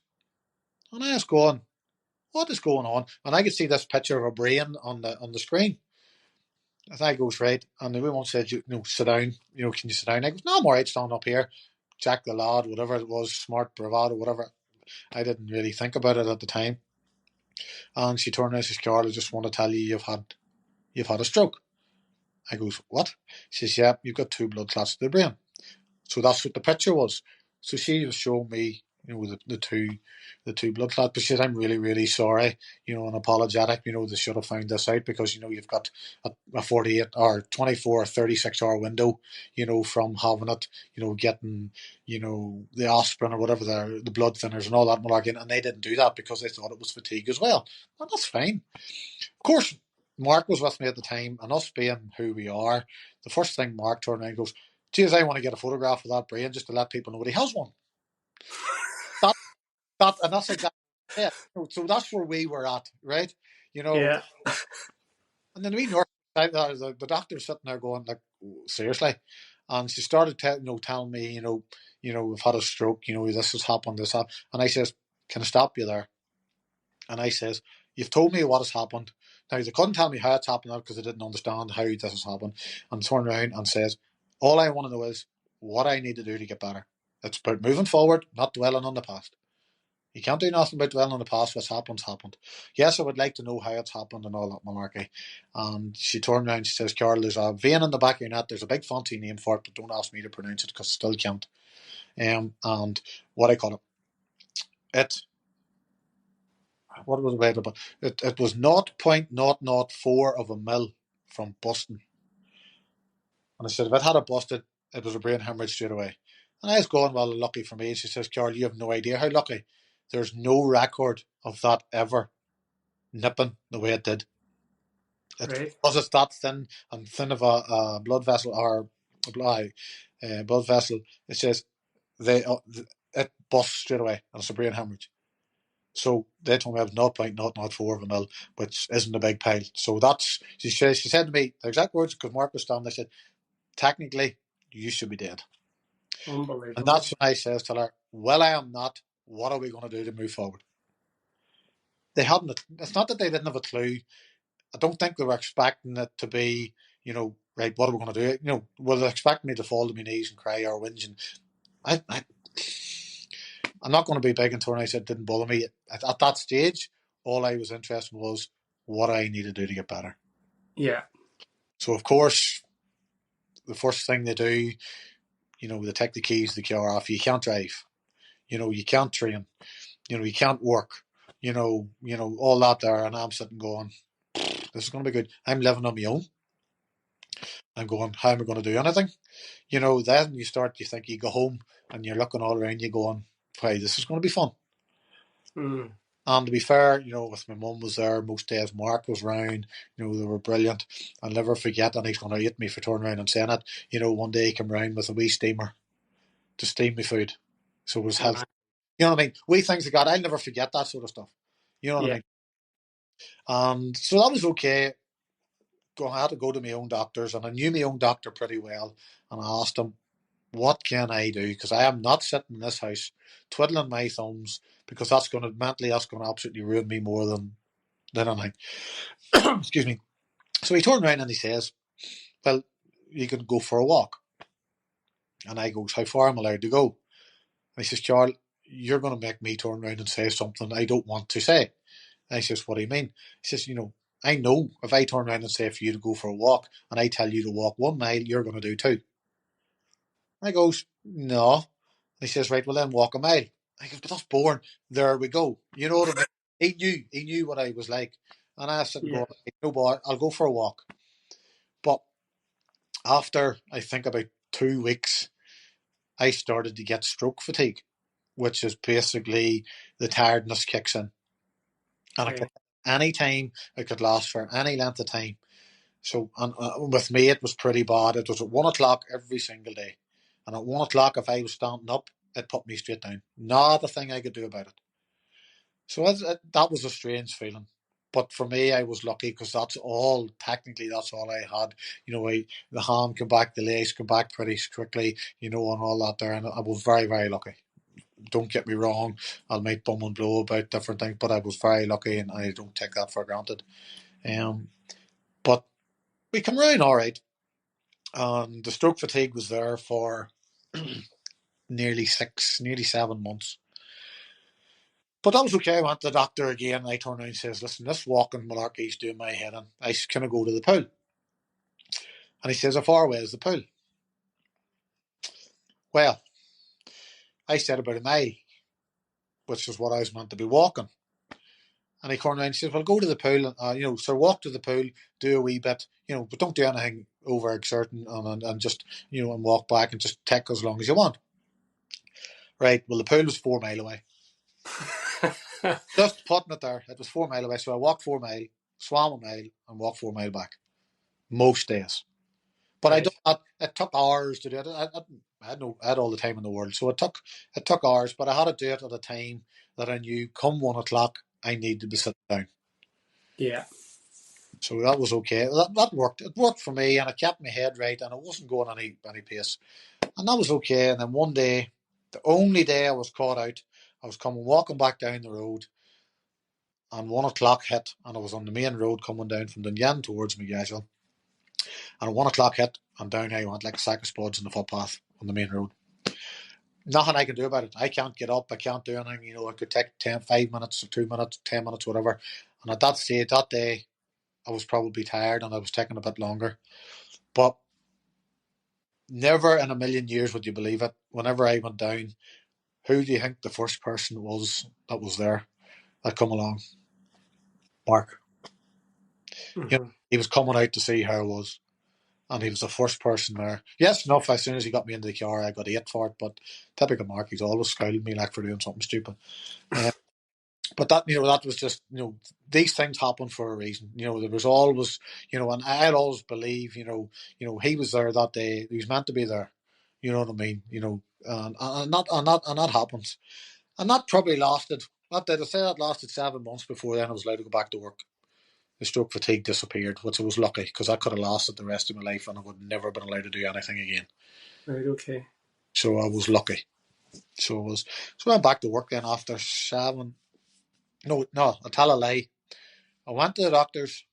And I was going, "What is going on?" And I could see this picture of a brain on the screen. As I goes, right, and the woman said, "Sit down, can you sit down?" I goes, "No, I'm alright standing up here." Jack the lad, whatever it was, smart bravado, whatever. I didn't really think about it at the time. And she turned around and says, "Carl, I just want to tell you you've had a stroke." I goes, "What?" She says, "Yeah, you've got two blood clots to the brain." So that's what the picture was. So she was showing me, the two blood clots. But she said, "I'm really, really sorry, and apologetic. They should have found this out because you've got a 48 or 24 or 36 hour window, from having it, getting, the aspirin or whatever the blood thinners and all that malarkey, and they didn't do that because they thought it was fatigue as well. And that's fine. Of course, Mark was with me at the time, and us being who we are, the first thing Mark turned around and goes, "Geez, I want to get a photograph of that brain just to let people know what he has one." That, and that's exactly it. So that's where we were at, right? You know, Yeah. and then we nurse, the doctor's sitting there going, like, "Seriously?" And she started telling me, we've had a stroke, this has happened, this happened. And I says, "Can I stop you there?" And I says, "You've told me what has happened. Now, they couldn't tell me how it's happened because they didn't understand how this has happened." And turned around and says, "All I want to know is what I need to do to get better. It's about moving forward, not dwelling on the past. You can't do nothing about dwelling on the past. What's happened's happened. Yes, I would like to know how it's happened and all that malarkey." And she turned around and she says, "Carl, there's a vein in the back of your neck. There's a big fancy name for it, but don't ask me to pronounce it because I still can't. And what I call it, what was available? It was 0.004 of a mil from busting." And I said, "If it had a busted, it was a brain hemorrhage straight away." And I was going, "Well, lucky for me." She says, "Carl, you have no idea how lucky. There's no record of that ever nipping the way it did. Right. Because it's that thin and thin of a blood vessel or blood vessel. It says it busts straight away, and it's a brain hemorrhage." So they told me I was 0.004 of a mil, which isn't a big pile. So she said to me, the exact words, because Mark was standing, they said, "Technically, you should be dead." And Unbelievable. that's when I says to her, "Well, I am not. What are we going to do to move forward?" They hadn't, it's not that they didn't have a clue. I don't think they were expecting it to be, right, what are we going to do? Were they expecting me to fall to my knees and cry or whinge? And I'm not going to be big and torn. I said, it didn't bother me. At that stage, all I was interested in was what I need to do to get better. Yeah. So, of course, the first thing they do, they take the keys to the car off. You can't drive. You can't train. You can't work. All that there. And I'm sitting going, this is going to be good. I'm living on my own. I'm going, how am I going to do anything? Then you think you go home and you're looking all around you going, hey, this is going to be fun. Mm. And to be fair, with my mum was there most days, Mark was round, they were brilliant. I'll never forget, and he's going to hate me for turning around and saying it. One day he came round with a wee steamer to steam me food. So it was healthy. Right. You know what I mean? Wee things like that. I'll never forget that sort of stuff. You know what I Yeah. mean? And so that was okay. I had to go to my own doctors, and I knew my own doctor pretty well. And I asked him, what can I do? Because I am not sitting in this house twiddling my thumbs because that's going to absolutely ruin me more than anything. Excuse me. So he turned around and he says, well, you can go for a walk. And I goes, how far am I allowed to go? And he says, Charles, you're going to make me turn around and say something I don't want to say. And I says, what do you mean? He says, I know if I turn around and say for you to go for a walk and I tell you to walk 1 mile, you're going to do 2. I goes, no. And he says, right, well then walk a mile. I go, but that's boring. There we go. You know what I mean? He knew what I was like. And I said, Yeah. go, no boy, I'll go for a walk. But after, I think about 2 weeks, I started to get stroke fatigue, which is basically the tiredness kicks in. And I Okay. could, any time, it could last for any length of time. So and, with me, it was pretty bad. It was at 1 o'clock every single day. And at 1 o'clock, if I was standing up, it put me straight down. Not a thing I could do about it. So that was a strange feeling. But for me, I was lucky because technically, that's all I had. The hand came back, the legs came back pretty quickly, and all that there. And I was very, very lucky. Don't get me wrong, I might bum and blow about different things, but I was very lucky and I don't take that for granted. But we come round all right. And the stroke fatigue was there for nearly 7 months. But that was okay. I went to the doctor again. I turned around and says, listen, this walking malarkey is doing my head in. Can I go to the pool? And he says, how far away is the pool? Well, I said about a mile, which is what I was meant to be walking. And he turned around and says, well, go to the pool. So walk to the pool, do a wee bit, but don't do anything overexerting and just, and walk back and just take as long as you want. Right. Well, the pool was 4 mile away. Just putting it there. It was 4 mile away. So I walked 4 mile, swam a mile, and walked 4 mile back. Most days. But I Right. done that. It took hours to do it. I had all the time in the world, so it took hours. But I had to do it at a time that I knew come 1 o'clock I needed to sit down. Yeah. So that was okay. That worked. It worked for me, and it kept my head right, and I wasn't going any pace, and that was okay. And then one day, the only day I was caught out, I was coming walking back down the road, and 1 o'clock hit, and I was on the main road coming down from Dunyan towards McGashel. And at 1 o'clock hit, and down I went like a sack of spuds in the footpath on the main road. Nothing I can do about it. I can't get up. I can't do anything. I could take 5 minutes or 2 minutes, 10 minutes, whatever. And at that stage, that day, I was probably tired and I was taking a bit longer. But never in a million years would you believe it. Whenever I went down, who do you think the first person was that was there that come along? Mark. Mm-hmm. He was coming out to see how I was. And he was the first person there. Yes, enough, as soon as he got me into the car, I got 8 for it, but typical Mark, he's always scowling me like for doing something stupid. But that was just, these things happen for a reason. There was always, and I'd always believe, he was there that day. He was meant to be there. You know what I mean? And that happens. And that probably lasted, I'd say that lasted 7 months before then I was allowed to go back to work. The stroke fatigue disappeared, which I was lucky because I could have lasted the rest of my life and I would never have been allowed to do anything again. Right. Okay. So I was lucky. So I went back to work then after 7. No, I tell a lie. I went to the doctor's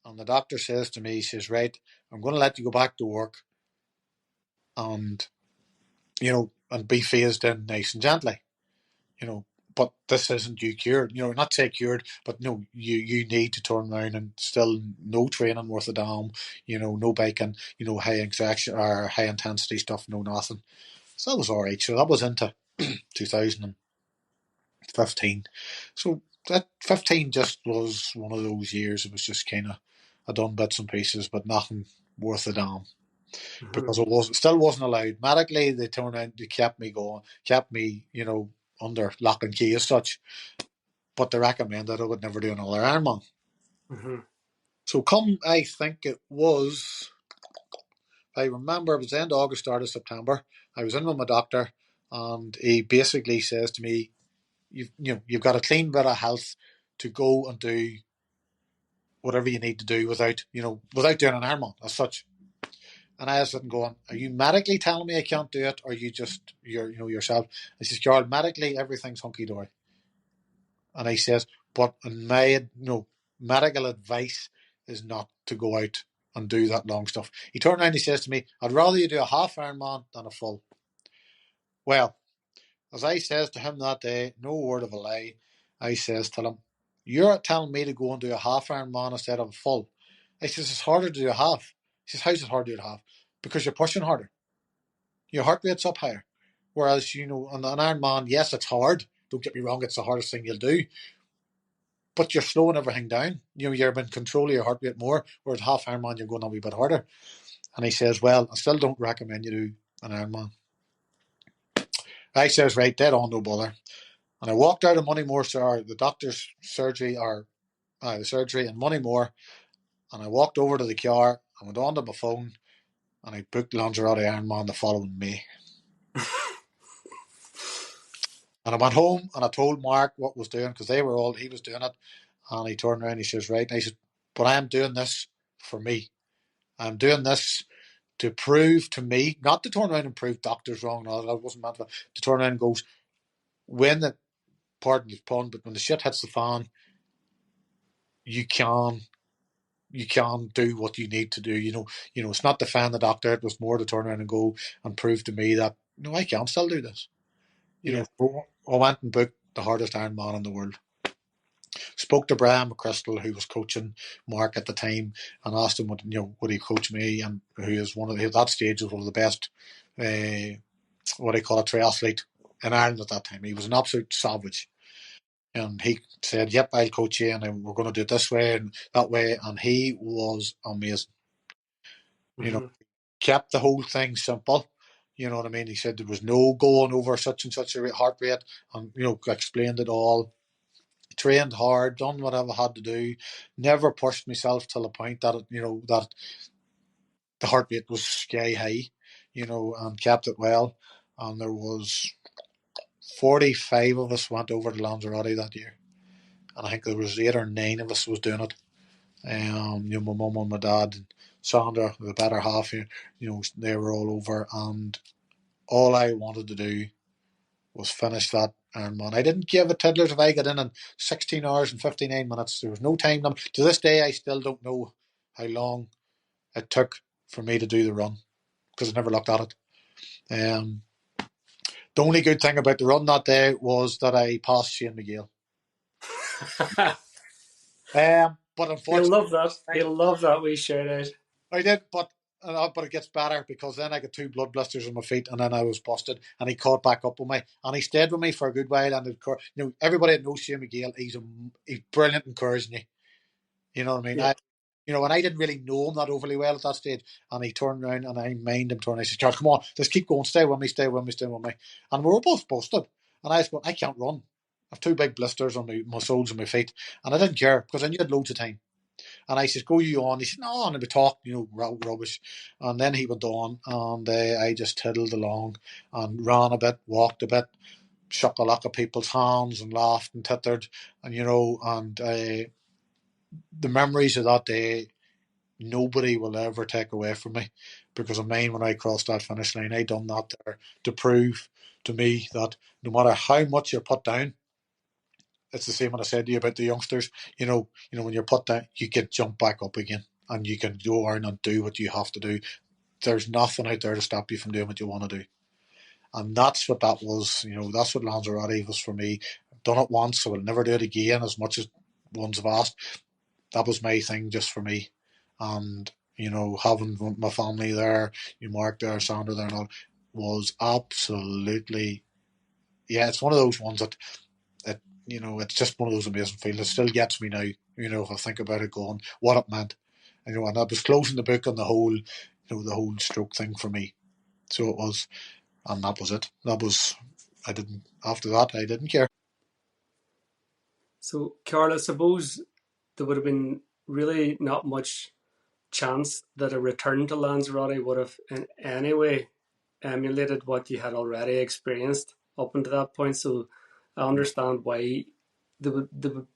and the doctor says to me, he says, right, I'm going to let you go back to work and, and be phased in nice and gently, but this isn't you cured, not say cured, but no, you need to turn around and still no training worth a damn, no biking, high exaction or high intensity stuff, no nothing. So that was all right. So that was into 2015. So that 15 just was one of those years. It was just kind of, I done bits and pieces, but nothing worth a damn. Mm-hmm. Because it still wasn't allowed. Medically, they turned out, they kept me going, kept me, under lock and key as such. But they recommended I would never do another Ironman. Mm-hmm. So I think it was, if I remember, it was the end of August, start of September. I was in with my doctor, and he basically says to me, you've got a clean bit of health to go and do whatever you need to do without doing an Ironman as such. And I was sitting going, are you medically telling me I can't do it, or you just yourself? I says, Carl, medically everything's hunky dory. And he says, but in my medical advice is not to go out and do that long stuff. He turned around and he says to me, I'd rather you do a half Ironman than a full. Well, as I says to him that day, no word of a lie, I says to him, you're telling me to go and do a half Ironman instead of a full. I says, it's harder to do a half. He says, how's it hard to do a half? Because you're pushing harder. Your heart rate's up higher. Whereas, on an Ironman, yes, it's hard. Don't get me wrong, it's the hardest thing you'll do. But you're slowing everything down. You're in control of your heart rate more. Whereas half Ironman, you're going a wee bit harder. And he says, well, I still don't recommend you do an Ironman. I says, right, dead on, no bother. And I walked out of Moneymore, the doctor's surgery, the surgery in Moneymore, and I walked over to the car, I went onto my phone, and I booked Lanzarote Ironman the following May. And I went home and I told Mark what was doing, because he was doing it, and he turned around and he says, right, and he said, but I am doing this for me. I'm doing this to prove to me, not to turn around and prove doctors wrong, no, that wasn't meant for, to turn around and goes, when the, pardon the pun, but when the shit hits the fan, you can do what you need to do. It's not to fan the doctor. It was more to turn around and go and prove to me that I can still do this. Yeah. I went and booked the hardest Ironman in the world. Spoke to Brian McChrystal, who was coaching Mark at the time, and asked him would he coach me, and who is at that stage was one of the best, what I call a triathlete in Ireland at that time. He was an absolute savage. And he said, yep, I'll coach you, and we're going to do it this way and that way. And he was amazing. Mm-hmm. Kept the whole thing simple. You know what I mean? He said there was no going over such and such a heart rate, and explained it all. Trained hard, done whatever I had to do. Never pushed myself till the point that that the heart rate was sky high. And kept it well. And there was 45 of us went over to Lanzarote that year, and I think there was 8 or 9 of us was doing it. My mum and my dad and Sandra, the better half, they were all over, and all I wanted to do was finish that Ironman. I didn't give a tiddlers if I got in 16 hours and 59 minutes. There was no time limit. To this day, I still don't know how long it took for me to do the run, because I never looked at it. The only good thing about the run that day was that I passed Shane McGill. But He'll unfortunately, love that. He'll love that we shout out. I did, but it gets better, because then I got 2 blood blisters on my feet, and then I was busted, and he caught back up with me, and he stayed with me for a good while. And everybody that knows Shane McGill, he's brilliant encouraging you. You know what I mean? Yeah. And I didn't really know him that overly well at that stage, and he turned around and I minded him turn. I said, George, come on, let's keep going, stay with me, stay with me, stay with me. And we were both busted, and I was going, I can't run. I have 2 big blisters on my soles and my feet, and I didn't care, because I knew I had loads of time. And I says, go you on. He said, no, and we talked, rubbish. And then he went on, and I just tiddled along and ran a bit, walked a bit, shook a lot of people's hands and laughed and tittered. And, the memories of that day, nobody will ever take away from me, because of mine when I crossed that finish line. I done that there to prove to me that no matter how much you're put down, it's the same when I said to you about the youngsters. When you're put down, you get jumped back up again, and you can go on and do what you have to do. There's nothing out there to stop you from doing what you want to do. And that's what that was. That's what Lanzarote was for me. I've done it once, I will never do it again, as much as ones have asked. That was my thing, just for me. And, having my family there, Mark there, Sandra there, and all, was absolutely, yeah, it's one of those ones that it's just one of those amazing feelings. It still gets me now, if I think about it, going, what it meant. And I was closing the book on the whole, the whole stroke thing for me. So it was, and that was it. After that, I didn't care. So, Karle, I suppose there would have been really not much chance that a return to Lanzarote would have in any way emulated what you had already experienced up until that point. So I understand why there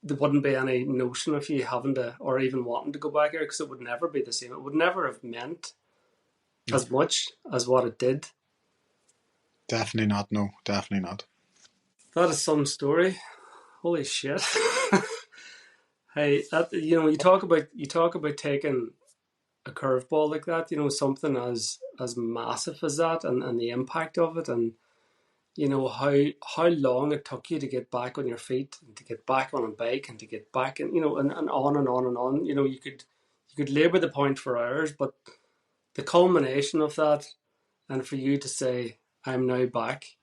wouldn't be any notion of you having to, or even wanting to go back here, because it would never be the same. It would never have meant as much as what it did. Definitely not. No, definitely not. That is some story. Holy shit. Hey, you talk about taking a curveball like that, something as massive as that, and the impact of it, and how long it took you to get back on your feet, and to get back on a bike, and to get back, and and on and on and on. You could labour the point for hours, but the culmination of that, and for you to say, I'm now back,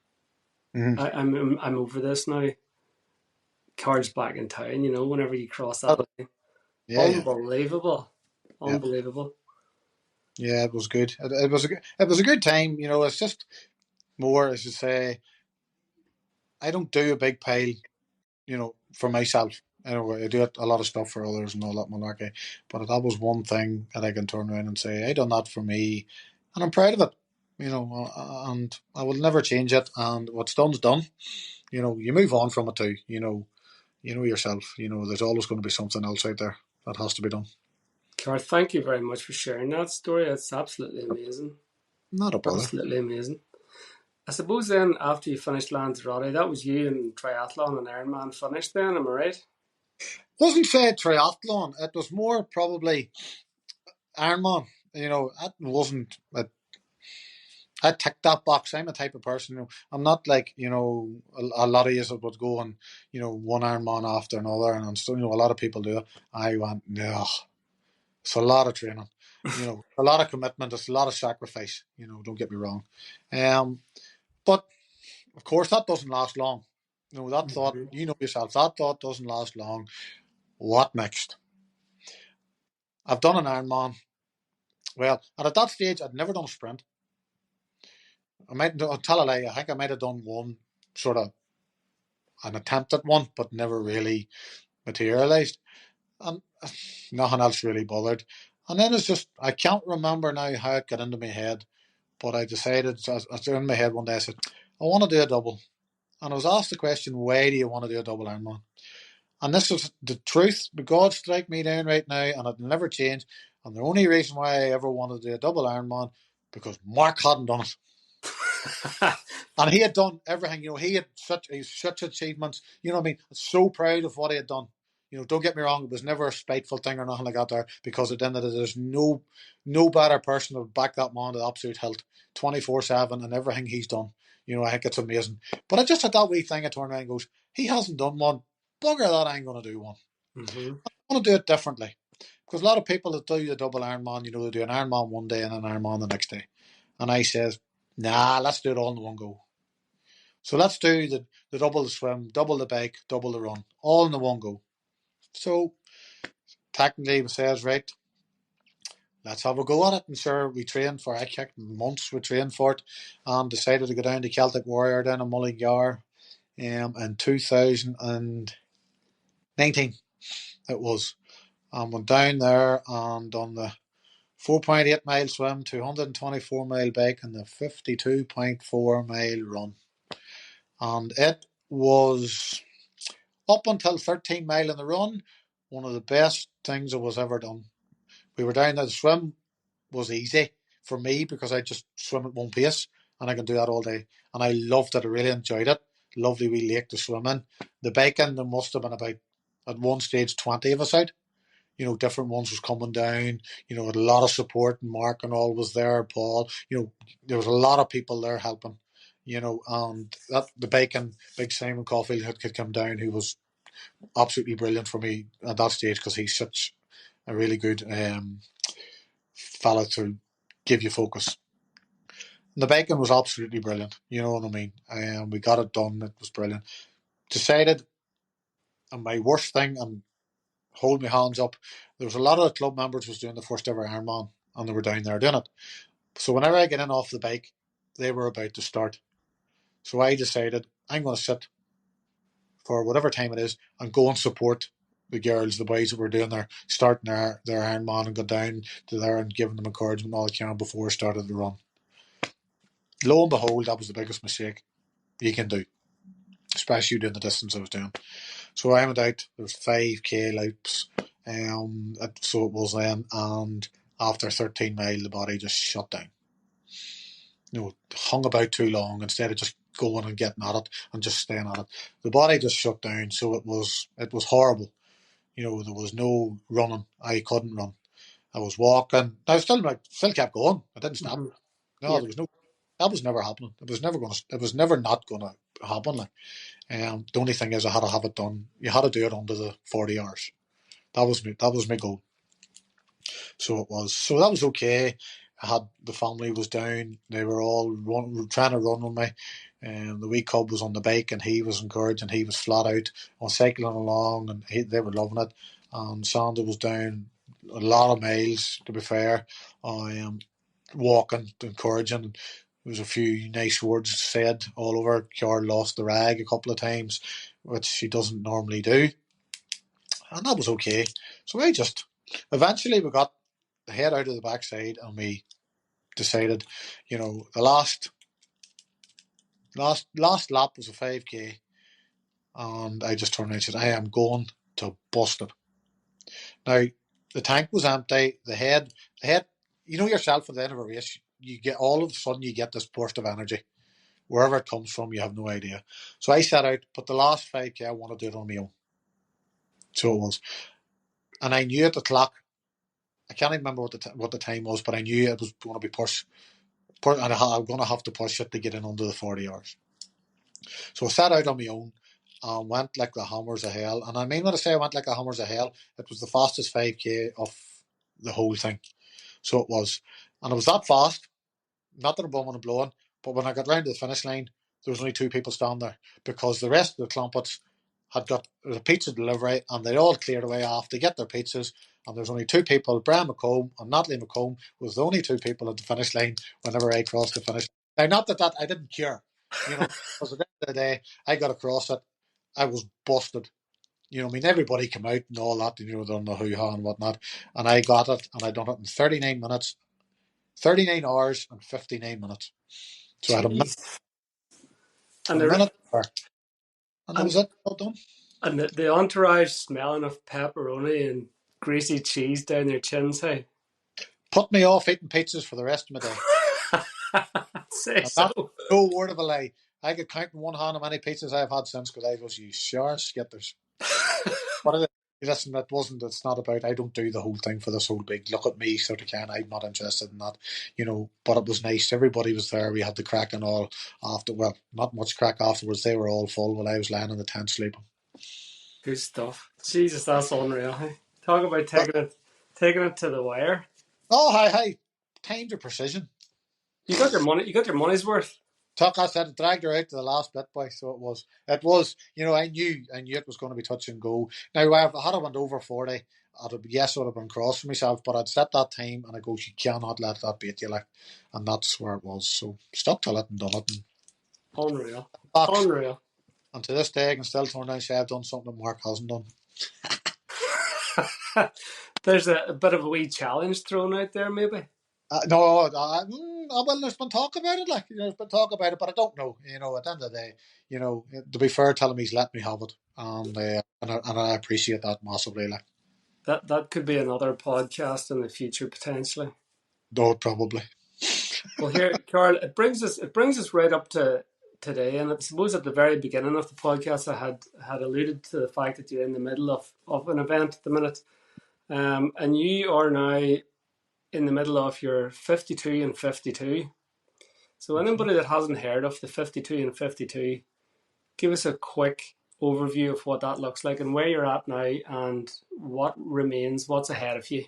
I'm over this now. Cards back in town, whenever you cross that line. Yeah. Unbelievable. Yeah. Unbelievable. Yeah, it was good. It was a good time. It's just more, as you say, I don't do a big pile, for myself. I do a lot of stuff for others and all that malarkey. But that was one thing that I can turn around and say, I done that for me, and I'm proud of it. And I will never change it. And what's done's done. You move on from it too. You know yourself. There's always going to be something else out there that has to be done. Carl, thank you very much for sharing that story. It's absolutely amazing. Not a bother. Absolutely amazing. I suppose then, after you finished Lanzarote, that was you and triathlon and Ironman finished then, am I right? Wasn't say triathlon. It was more probably Ironman. That wasn't. I ticked that box. I'm a type of person. I'm not like a lot of you that would go and one Ironman after another, and I'm still a lot of people do it. I went no. It's a lot of training. A lot of commitment. It's a lot of sacrifice. Don't get me wrong. But of course that doesn't last long. That thought. Mm-hmm. Yourself. That thought doesn't last long. What next? I've done an Ironman. Well, and at that stage, I'd never done a sprint. I'll tell a lie. I think I might have done one sort of an attempt at one, but never really materialised. And nothing else really bothered. And then it's just, I can't remember now how it got into my head, but I decided, I was in my head one day, I said, I want to do a double. And I was asked the question, why do you want to do a double Ironman? And this is the truth. But God strike me down right now, and it'll never change. And the only reason why I ever wanted to do a double Ironman, because Mark hadn't done it. And he had done everything, he had such achievements, what I mean? So proud of what he had done. Don't get me wrong, it was never a spiteful thing or nothing like that there, because at the end of it, there's no better person to back that man to the absolute hilt, 24/7, and everything he's done. I think it's amazing. But I just had that wee thing, I turned around and goes, he hasn't done one. Bugger that, I ain't going to do one. Mm-hmm. I want to do it differently. Because a lot of people that do the double Ironman, they do an Ironman one day and an Ironman the next day. And I says, nah, let's do it all in one go. So let's do the double the swim, double the bike, double the run, all in the one go. So technically we says, right, let's have a go at it. And sure, we trained for, I kicked months, we trained for it, and decided to go down to Celtic Warrior down in Mullingar in 2019 it was. And went down there and done the 4.8 mile swim, 224 mile bike, and the 52.4 mile run. And it was, up until 13 mile in the run, one of the best things that was ever done. We were down there, the swim was easy for me because I just swim at one pace and I can do that all day. And I loved it, I really enjoyed it. Lovely wee lake to swim in. The biking, there must have been about, at one stage, 20 of us out. Different ones was coming down, had a lot of support, and Mark and all was there, Paul, there was a lot of people there helping, and that the bacon, Big Simon Caulfield had come down, who was absolutely brilliant for me at that stage because he's such a really good fella to give you focus. And the bacon was absolutely brilliant, you know what I mean? We got it done, it was brilliant. Decided, and my worst thing, and hold my hands up, there was a lot of the club members was doing the first ever Ironman and they were down there doing it. So whenever I get in off the bike, they were about to start. So I decided I'm going to sit for whatever time it is and go and support the girls, the boys that were doing starting their Ironman, and go down to there and giving them encouragement all I can before I started the run. Lo and behold, that was the biggest mistake you can do, especially doing the distance I was doing. So I went out, there was 5k laps, so it was then, and after 13 mile the body just shut down. Hung about too long instead of just going and getting at it and just staying at it. The body just shut down, so it was horrible. There was no running. I couldn't run. I was walking. I still kept going. I didn't stop. Mm-hmm. No, Yeah. there was no. That was never happening. It was never not going to happen. The only thing is, I had to have it done. You had to do it under the 40 hours. That was my goal. So it was. So that was okay. I had the family was down. They were all trying to run with me. The wee cub was on the bike and he was encouraging. He was flat out on cycling along and they were loving it. And Sandy was down a lot of miles, to be fair, walking, encouraging. There was a few nice words said all over. Karle lost the rag a couple of times, which she doesn't normally do. And that was okay. So eventually we got the head out of the backside and we decided, the last lap was a 5k, and I just turned around and said, I am going to bust it. Now, the tank was empty. The head, you know yourself at the end of a race, you get all of a sudden you get this burst of energy. Wherever it comes from, you have no idea. So I set out, but the last 5k, I want to do it on my own. So it was. And I knew at the clock, I can't even remember what the time was, but I knew it was going to be pushed. And I'm going to have to push it to get in under the 40 hours. So I set out on my own and went like the hammers of hell. And I mean, when I say I went like the hammers of hell, it was the fastest 5k of the whole thing. So it was. And it was that fast, not that I'm bombing and blowing, but when I got round to the finish line, there was only 2 people standing there because the rest of the Clumpets had got a pizza delivery and they all cleared away off to get their pizzas. And there's only 2 people, Brian McComb and Natalie McComb, was the only 2 people at the finish line whenever I crossed the finish line. Now, not that I didn't care, because at the end of the day, I got across it. I was busted. Everybody came out and all that, on the hoo-ha and whatnot. And I got it, and I done it in 39 minutes, 39 hours and 59 minutes. So I had and a minute there. And that was it, all done. And the entourage smelling of pepperoni and greasy cheese down their chins, hey? Put me off eating pizzas for the rest of my day. Say so. No word of a lie. I could count in one hand how many pizzas I've had since, because I was, you sure skitters. But listen, it's not about, I don't do the whole thing for this whole big look at me sort of can. I'm not interested in that, but it was nice. Everybody was there. We had the crack and all after, well, not much crack afterwards. They were all full while I was lying in the tent sleeping. Good stuff. Jesus, that's unreal. Hey? Talk about taking it to the wire. Oh, hi. Time to precision. You got your money. You got your money's worth. I said, it dragged her out to the last bit, boy. So it was. I knew it was going to be touch and go. Now, if I had went over 40, I would have been cross for myself. But I'd set that time, and I go, you cannot let that beat you, and that's where it was. So stuck to it and done it. Unreal. Unreal. And to this day, I can still turn around and say I've done something that Mark hasn't done. There's a bit of a wee challenge thrown out there, maybe. Well, there's been talk about it, there's been talk about it, but I don't know. At the end of the day, to be fair, tell him he's let me have it, and I appreciate that massively. That could be another podcast in the future potentially. No, probably. Well, here, Karle, it brings us right up to today, and I suppose at the very beginning of the podcast, I had alluded to the fact that you're in the middle of an event at the minute, and you are now in the middle of your 52 and 52. So anybody that hasn't heard of the 52 and 52, give us a quick overview of what that looks like and where you're at now and what remains, what's ahead of you.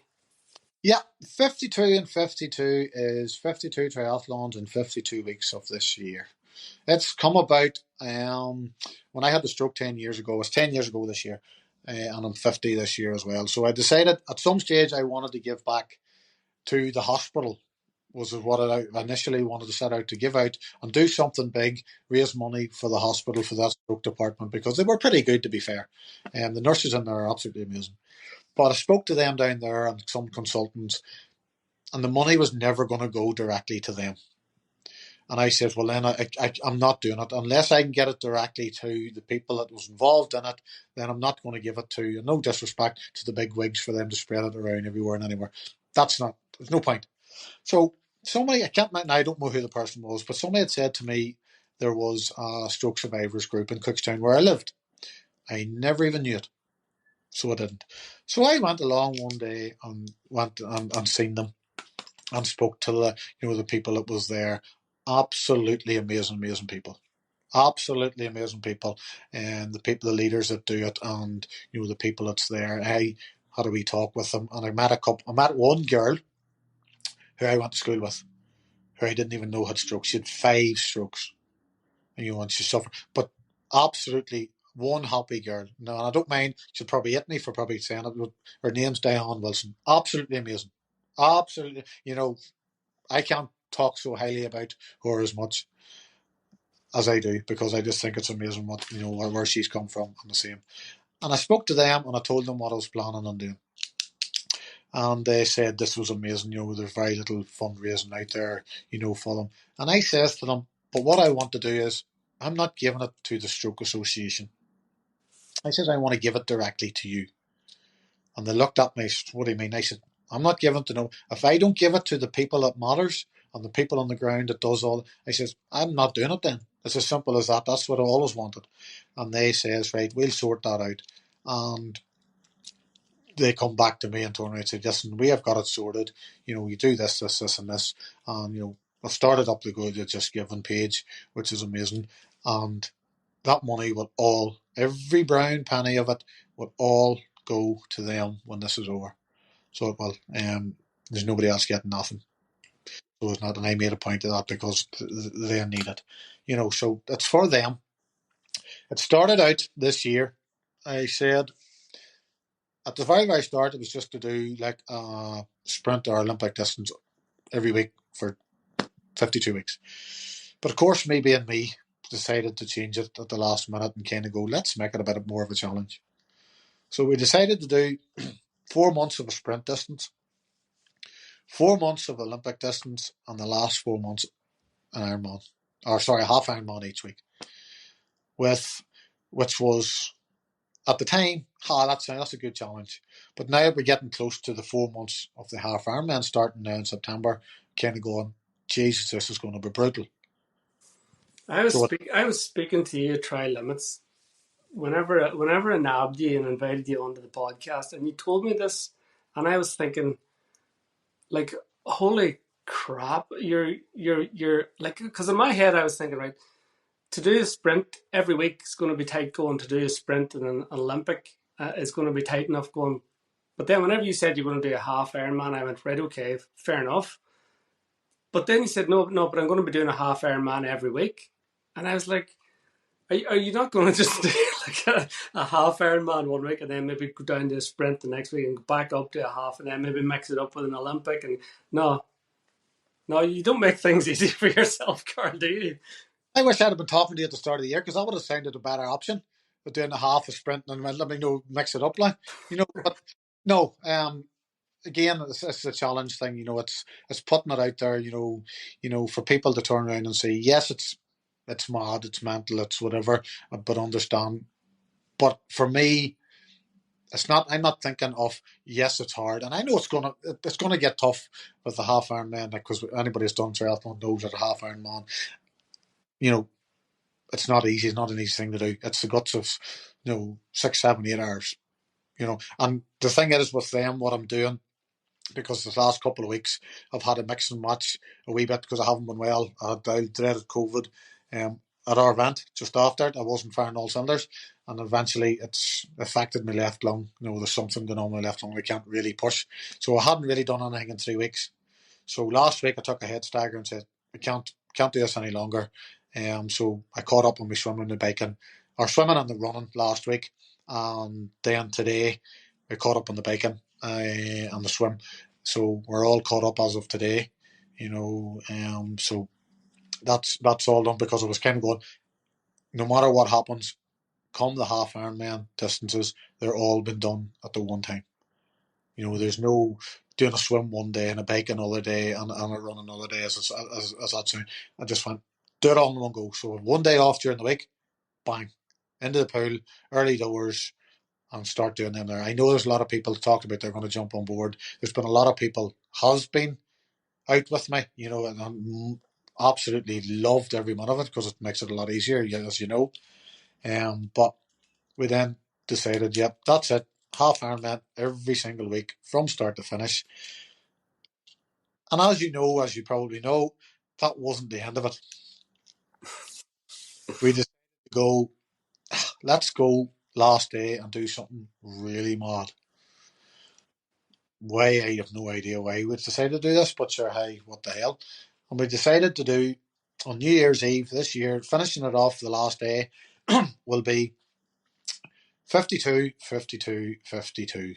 Yeah, 52 and 52 is 52 triathlons in 52 weeks of this year. It's come about when I had the stroke 10 years ago. It was 10 years ago this year, and I'm 50 this year as well. So I decided at some stage I wanted to give back to the hospital, was what I initially wanted to set out to give out and do something big, raise money for the hospital, for that stroke department, because they were pretty good, to be fair. And the nurses in there are absolutely amazing. But I spoke to them down there and some consultants, and the money was never going to go directly to them. And I said, well, then I'm not doing it. Unless I can get it directly to the people that was involved in it, then I'm not going to give it to, no disrespect, to the big wigs for them to spread it around everywhere and anywhere. There's no point. So somebody, I don't know who the person was, but somebody had said to me there was a stroke survivors group in Cookstown where I lived. I never even knew it. So I didn't. So I went along one day and went and seen them and spoke to the people that was there. Absolutely amazing people. Absolutely amazing people. And the leaders that do it, and the people that's there. I had a wee talk with them, and I met one girl who I went to school with, who I didn't even know had strokes. She had 5 strokes. and she suffered. But absolutely one happy girl. No, and I don't mind. She'll probably hit me for probably saying it. But her name's Diane Wilson. Absolutely amazing. Absolutely. I can't talk so highly about her as much as I do because I just think it's amazing where she's come from and the same. And I spoke to them and I told them what I was planning on doing. And they said this was amazing, there's very little fundraising out there, for them. And I says to them, but what I want to do is, I'm not giving it to the Stroke Association. I said, I want to give it directly to you. And they looked at me, what do you mean? I said, I'm not giving it to no, if I don't give it to the people that matters and the people on the ground that does all, I says, I'm not doing it then. It's as simple as that. That's what I always wanted. And they says, right, we'll sort that out. And they come back to me and turn around and say, listen, we have got it sorted. You do this, this, this, and this. And, I've started up the Good Just Giving page, which is amazing. And that money will every brown penny of it will all go to them when this is over. So it will. There's nobody else getting nothing. So it's not, and I made a point of that because they need it. So it's for them. It started out this year. I said, at the very, very start, it was just to do like a sprint or Olympic distance every week for 52 weeks. But of course, me being me, decided to change it at the last minute and kind of go, let's make it a bit more of a challenge. So we decided to do 4 months of a sprint distance, 4 months of Olympic distance, and the last 4 months an Ironman, a half Ironman each week. Which was at the time, that's a good challenge. But now we're getting close to the 4 months of the half Ironman starting now in September, kind of going, Jesus, this is going to be brutal. I was speaking to you at Try Limits whenever I nabbed you and invited you onto the podcast, and you told me this, and I was thinking, like, holy crap, you're like, because in my head I was thinking, right, to do a sprint every week is going to be tight going. To do a sprint in an Olympic is going to be tight enough going. But then whenever you said you're going to do a half Ironman, I went, right, okay, fair enough. But then you said, no, but I'm going to be doing a half Ironman every week. And I was like, are you not going to just do like a half Ironman 1 week and then maybe go down to a sprint the next week and go back up to a half and then maybe mix it up with an Olympic? And no, you don't make things easy for yourself, Karl, do you? I wish I'd have been talking to you at the start of the year because that would have sounded a better option. But doing a half a sprint and let me mix it up like, but no, again, it's a challenge thing. It's putting it out there. For people to turn around and say, yes, it's mad, it's mental, it's whatever, but understand. But for me, it's not. I'm not thinking of yes, it's hard, and I know it's gonna get tough with the half Ironman because anybody who's done triathlon knows that a half Ironman, it's not easy. It's not an easy thing to do. It's the guts of 6, 7, 8 hours. And the thing is with them, what I'm doing, because the last couple of weeks I've had a mix and match a wee bit because I haven't been well. I dreaded COVID at our event just after it. I wasn't firing all cylinders, and eventually it's affected my left lung. There's something going on with my left lung. I can't really push, so I hadn't really done anything in 3 weeks. So last week I took a head stagger and said I can't do this any longer. So I caught up on my swimming and the biking, or swimming and the running last week, and then today I caught up on the biking and the swim. So we're all caught up as of today, so that's all done because I was kind of going, no matter what happens, come the half Ironman distances, they're all been done at the one time. There's no doing a swim one day and a bike another day and a run another day as that sound. I just went, do it all in one go. So 1 day off during the week, bang, into the pool, early doors, and start doing them there. I know there's a lot of people talked about they're going to jump on board. There's been a lot of people has been out with me, and I'm absolutely loved every one of it because it makes it a lot easier, as you know. But we then decided, yep, that's it. Half Ironman every single week from start to finish. And as you probably know, that wasn't the end of it. We decided to go, let's go last day and do something really mad. I have no idea why we decided to do this, but sure, hey, what the hell. And we decided to do on New Year's Eve this year, finishing it off the last day, will be 52, 52, 52,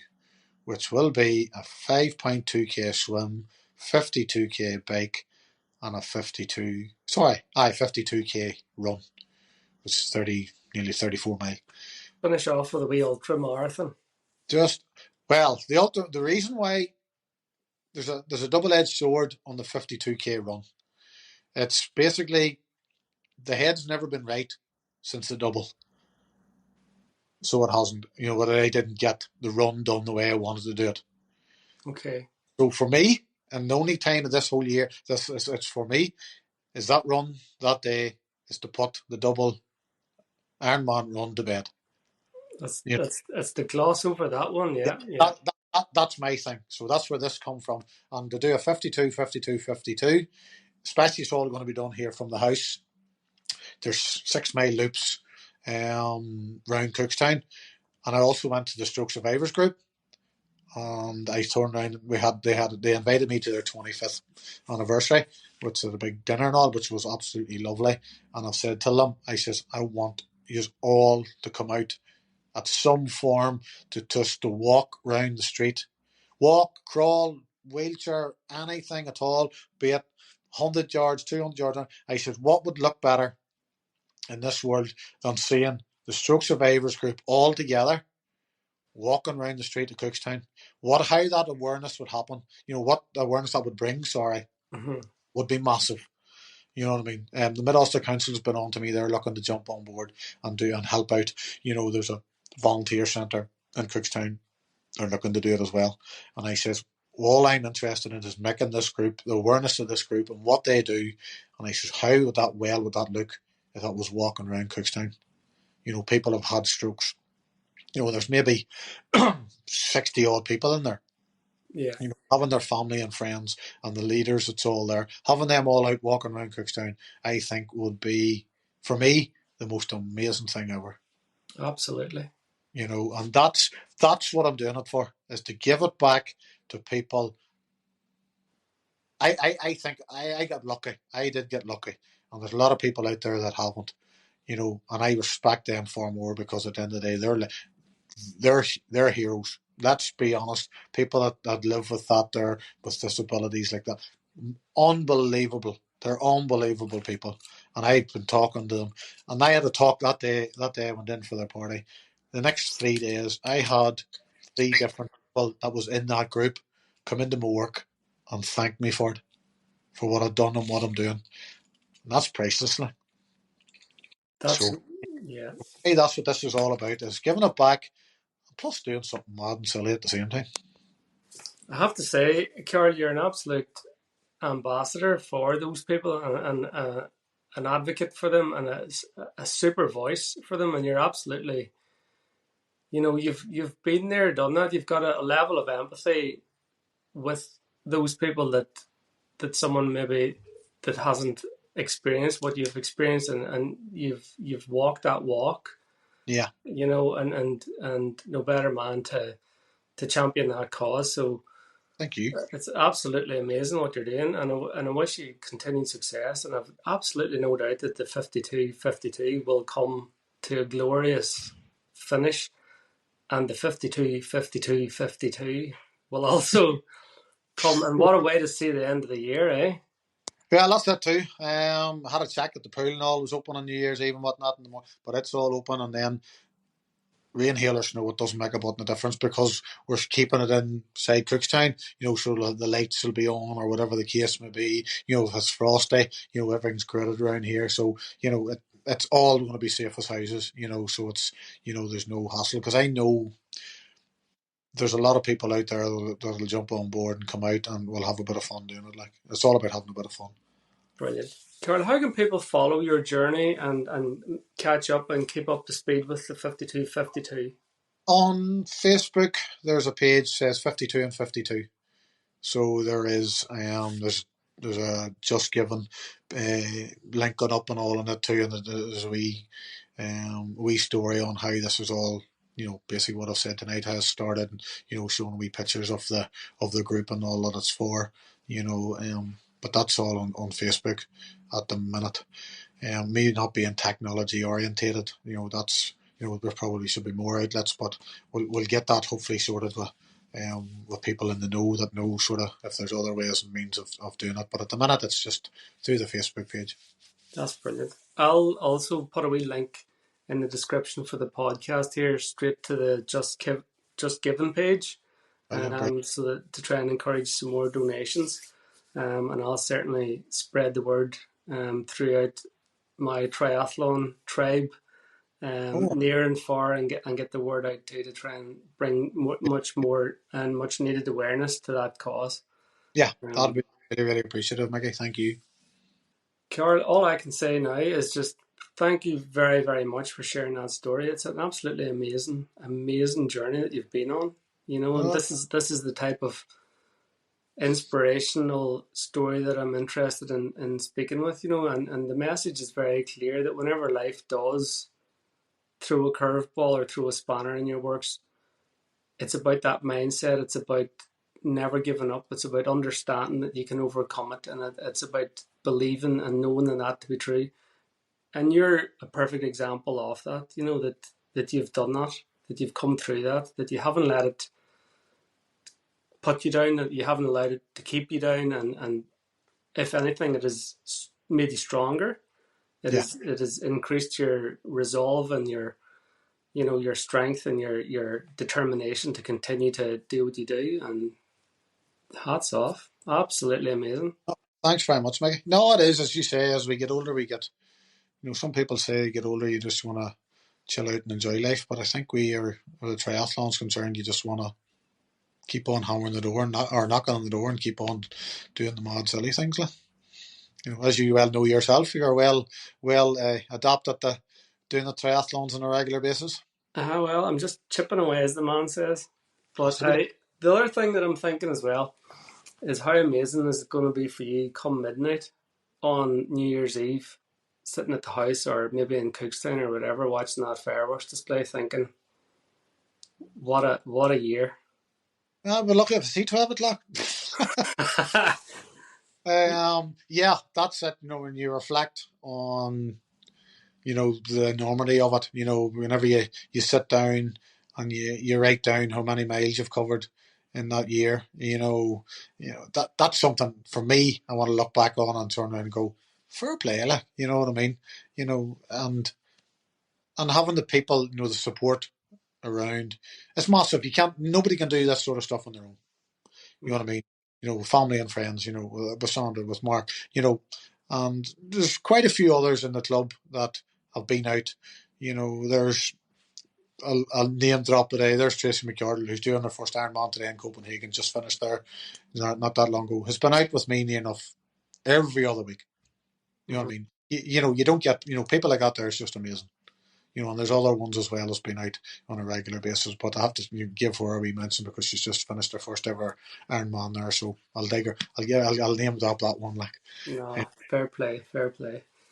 which will be a 5.2k swim, 52k bike, and a 52k run, which is nearly 34 mile. Finish off with a wee ultra marathon. The reason why there's a double-edged sword on the 52k run. It's basically the head's never been right since the double. So it hasn't, but I didn't get the run done the way I wanted to do it. Okay. So for me, and the only time of this whole year, it's for me, is that run that day is to put the double Ironman run to bed. That's the gloss over that one, yeah. That's my thing. So that's where this come from. And to do a 52, 52, 52, especially it's all going to be done here from the house. There's 6 mile loops round Cookstown. And I also went to the Stroke Survivors group. And I turned around. They invited me to their 25th anniversary, which is a big dinner and all, which was absolutely lovely. And I've said to them, I says, I want you all to come out at some form to walk round the street, walk, crawl, wheelchair, anything at all, be it 100 yards, 200 yards. I said, what would look better in this world than seeing the Stroke Survivors group all together walking around the street of Cookstown? How that awareness would happen, what awareness that would bring, would be massive. You know what I mean? The Mid Ulster Council has been on to me. They're looking to jump on board and help out. There's a volunteer centre in Cookstown. They're looking to do it as well. And I says, all I'm interested in is making this group, the awareness of this group and what they do. And I says, how would that look if that was walking around Cookstown? People have had strokes. There's maybe 60 odd people in there. Yeah. Having their family and friends and the leaders that's all there, having them all out walking around Cookstown, I think would be, for me, the most amazing thing ever. Absolutely. And that's what I'm doing it for, is to give it back to people. I think I got lucky. I did get lucky. And there's a lot of people out there that haven't, and I respect them far more, because at the end of the day, they're heroes. Let's be honest. People that live with that, with disabilities like that, unbelievable. They're unbelievable people. And I've been talking to them. And I had a talk that day I went in for their party. The next 3 days, I had 3 different people that was in that group come into my work and thank me for it, for what I've done and what I'm doing. And that's priceless. Yeah. Hey, that's what this is all about, is giving it back, plus doing something mad and silly at the same time. I have to say, Karle, you're an absolute ambassador for those people, and an advocate for them, and a super voice for them. And you're absolutely, you've been there, done that. You've got a level of empathy with those people that someone maybe that hasn't experienced what you've experienced, and you've walked that walk. Yeah. And no better man to champion that cause. So thank you. It's absolutely amazing what you're doing, and I wish you continued success. And I've absolutely no doubt that the 52-52 will come to a glorious finish, and the 52-52-52 will also come. And what a way to see the end of the year, eh? Yeah, that's it too. I had a check at the pool and all. It was open on New Year's Eve and whatnot, but it's all open. And then rain, hail or snow, it doesn't make a button of difference, because we're keeping it inside Cookstown, so the lights will be on, or whatever the case may be. If it's frosty, everything's gridded around here. So, it's all going to be safe as houses, so it's, there's no hassle, because I know there's a lot of people out there that'll jump on board and come out, and we'll have a bit of fun doing it. It's all about having a bit of fun. Brilliant. Karle, how can people follow your journey and catch up and keep up to speed with the 52-52? On Facebook, there's a page says 52 and 52. So there is there's a Just Given link got up and all in it too, and there's a wee story on how this is all, basically what I've said tonight has started, showing wee pictures of the group and all that it's for, but that's all on Facebook. at the minute. Me not being technology orientated, that's there probably should be more outlets, but we'll get that hopefully sorted with people in the know that know sort of if there's other ways and means of doing it. But at the minute, it's just through the Facebook page. That's brilliant. I'll also put a wee link in the description for the podcast here, straight to the Just Giving page, Brilliant. so that to try and encourage some more donations. And I'll certainly spread the word throughout my triathlon tribe, near and far, and get the word out to try and bring much more and much needed awareness to that cause. Yeah, that'd be really, really appreciative, Mickey. Thank you. Karle, all I can say now is just thank you very, very much for sharing that story. It's an absolutely amazing, amazing journey that you've been on. And this is the type of inspirational story that I'm interested in speaking with, and the message is very clear that whenever life does throw a curveball or throw a spanner in your works, it's about that mindset. It's about never giving up. It's about understanding that you can overcome it, and it's about believing and knowing that to be true. And you're a perfect example of that. That you've done that you've come through that you haven't let it put you down, that you haven't allowed it to keep you down, and if anything, it has made you stronger. It has increased your resolve and your strength and your determination to continue to do what you do. And hats off, absolutely amazing. Thanks very much, Mickey. No, it is, as you say, as we get older, we get, some people say you get older, you just want to chill out and enjoy life. But I think where the triathlon's concerned, you just want to keep on hammering the door or knocking on the door and keep on doing the mad silly things. As you well know yourself, you're well adapted to doing the triathlons on a regular basis. Well, I'm just chipping away, as the man says. But the other thing that I'm thinking as well is how amazing is it going to be for you come midnight on New Year's Eve, sitting at the house or maybe in Cookstown or whatever, watching that fireworks display, thinking, what a year. We're lucky if I see 12 o'clock. Yeah, that's it. When you reflect on, the enormity of it, whenever you sit down and you write down how many miles you've covered in that year, that's something for me I want to look back on and turn around and go, fair play, you know what I mean? And having the people, the support around, it's massive. Nobody can do this sort of stuff on their own. You know what I mean? With family and friends, with Sandra, with Mark, and there's quite a few others in the club that have been out. There's, I'll name drop today. There's Tracy McCardle, who's doing their first Ironman today in Copenhagen, just finished there not that long ago. Has been out with me near enough every other week. You know what I mean? You don't get, people like that there is just amazing. And there's other ones as well that's been out on a regular basis. But I have to give her a wee mention because she's just finished her first ever Ironman there. So I'll dig her. I'll name drop that one. No, fair play. So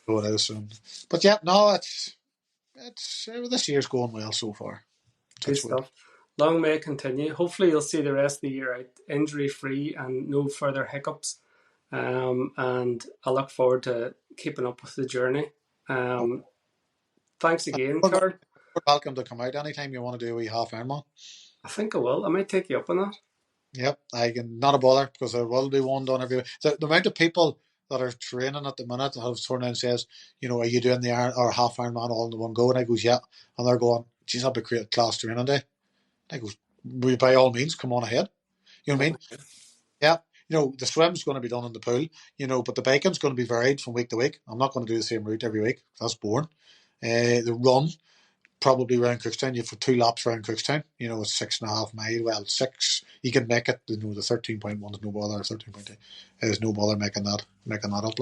it is. But yeah, no, it's this year's going well so far. Good stuff. Long may it continue. Hopefully you'll see the rest of the year out injury free and no further hiccups. And I look forward to keeping up with the journey. Thanks again, Karle. You're welcome to come out anytime you want to do a wee half Ironman. I think I will. I might take you up on that. Yep, not a bother because there will be one done every week. The amount of people that are training at the minute have turned and says, are you doing the Iron or half Ironman all in one go? And I goes, yeah. And they're going, geez, that'd be great class training day. And I goes, by all means, come on ahead. You know what I mean? Yeah. The swim's going to be done in the pool, but the biking's going to be varied from week to week. I'm not going to do the same route every week. That's boring. The run, probably around Cookstown, you've got 2 laps around Cookstown. It's 6.5 miles. Well, 6. You can make it. The 13.1 is no bother. 13.2 is no bother making that up.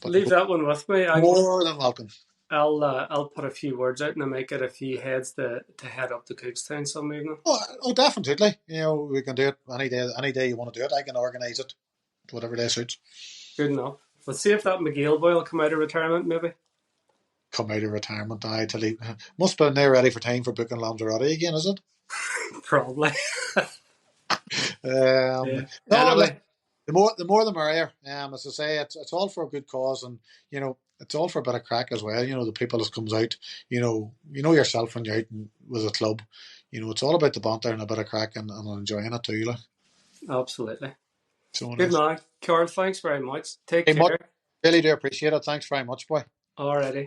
But leave that one with me. More than welcome. I'll put a few words out and I might get a few heads to head up to Cookstown some evening. Oh, definitely. We can do it any day you want to do it. I can organise it, whatever day suits. Good enough. Let's see if that McGill boy will come out of retirement, maybe. Come out of retirement, till he must be there ready for time for booking Lanzarote again, is it? Probably. Yeah. Anyway, the more the merrier. As I say, it's all for a good cause, and it's all for a bit of crack as well. The people that comes out, yourself when you're out with a club. It's all about the banter and a bit of crack and enjoying it too. Like. Absolutely. So it Good is. night, Karl. Thanks very much. Take Hey, much care. really do appreciate it. Thanks very much, boy. Alrighty.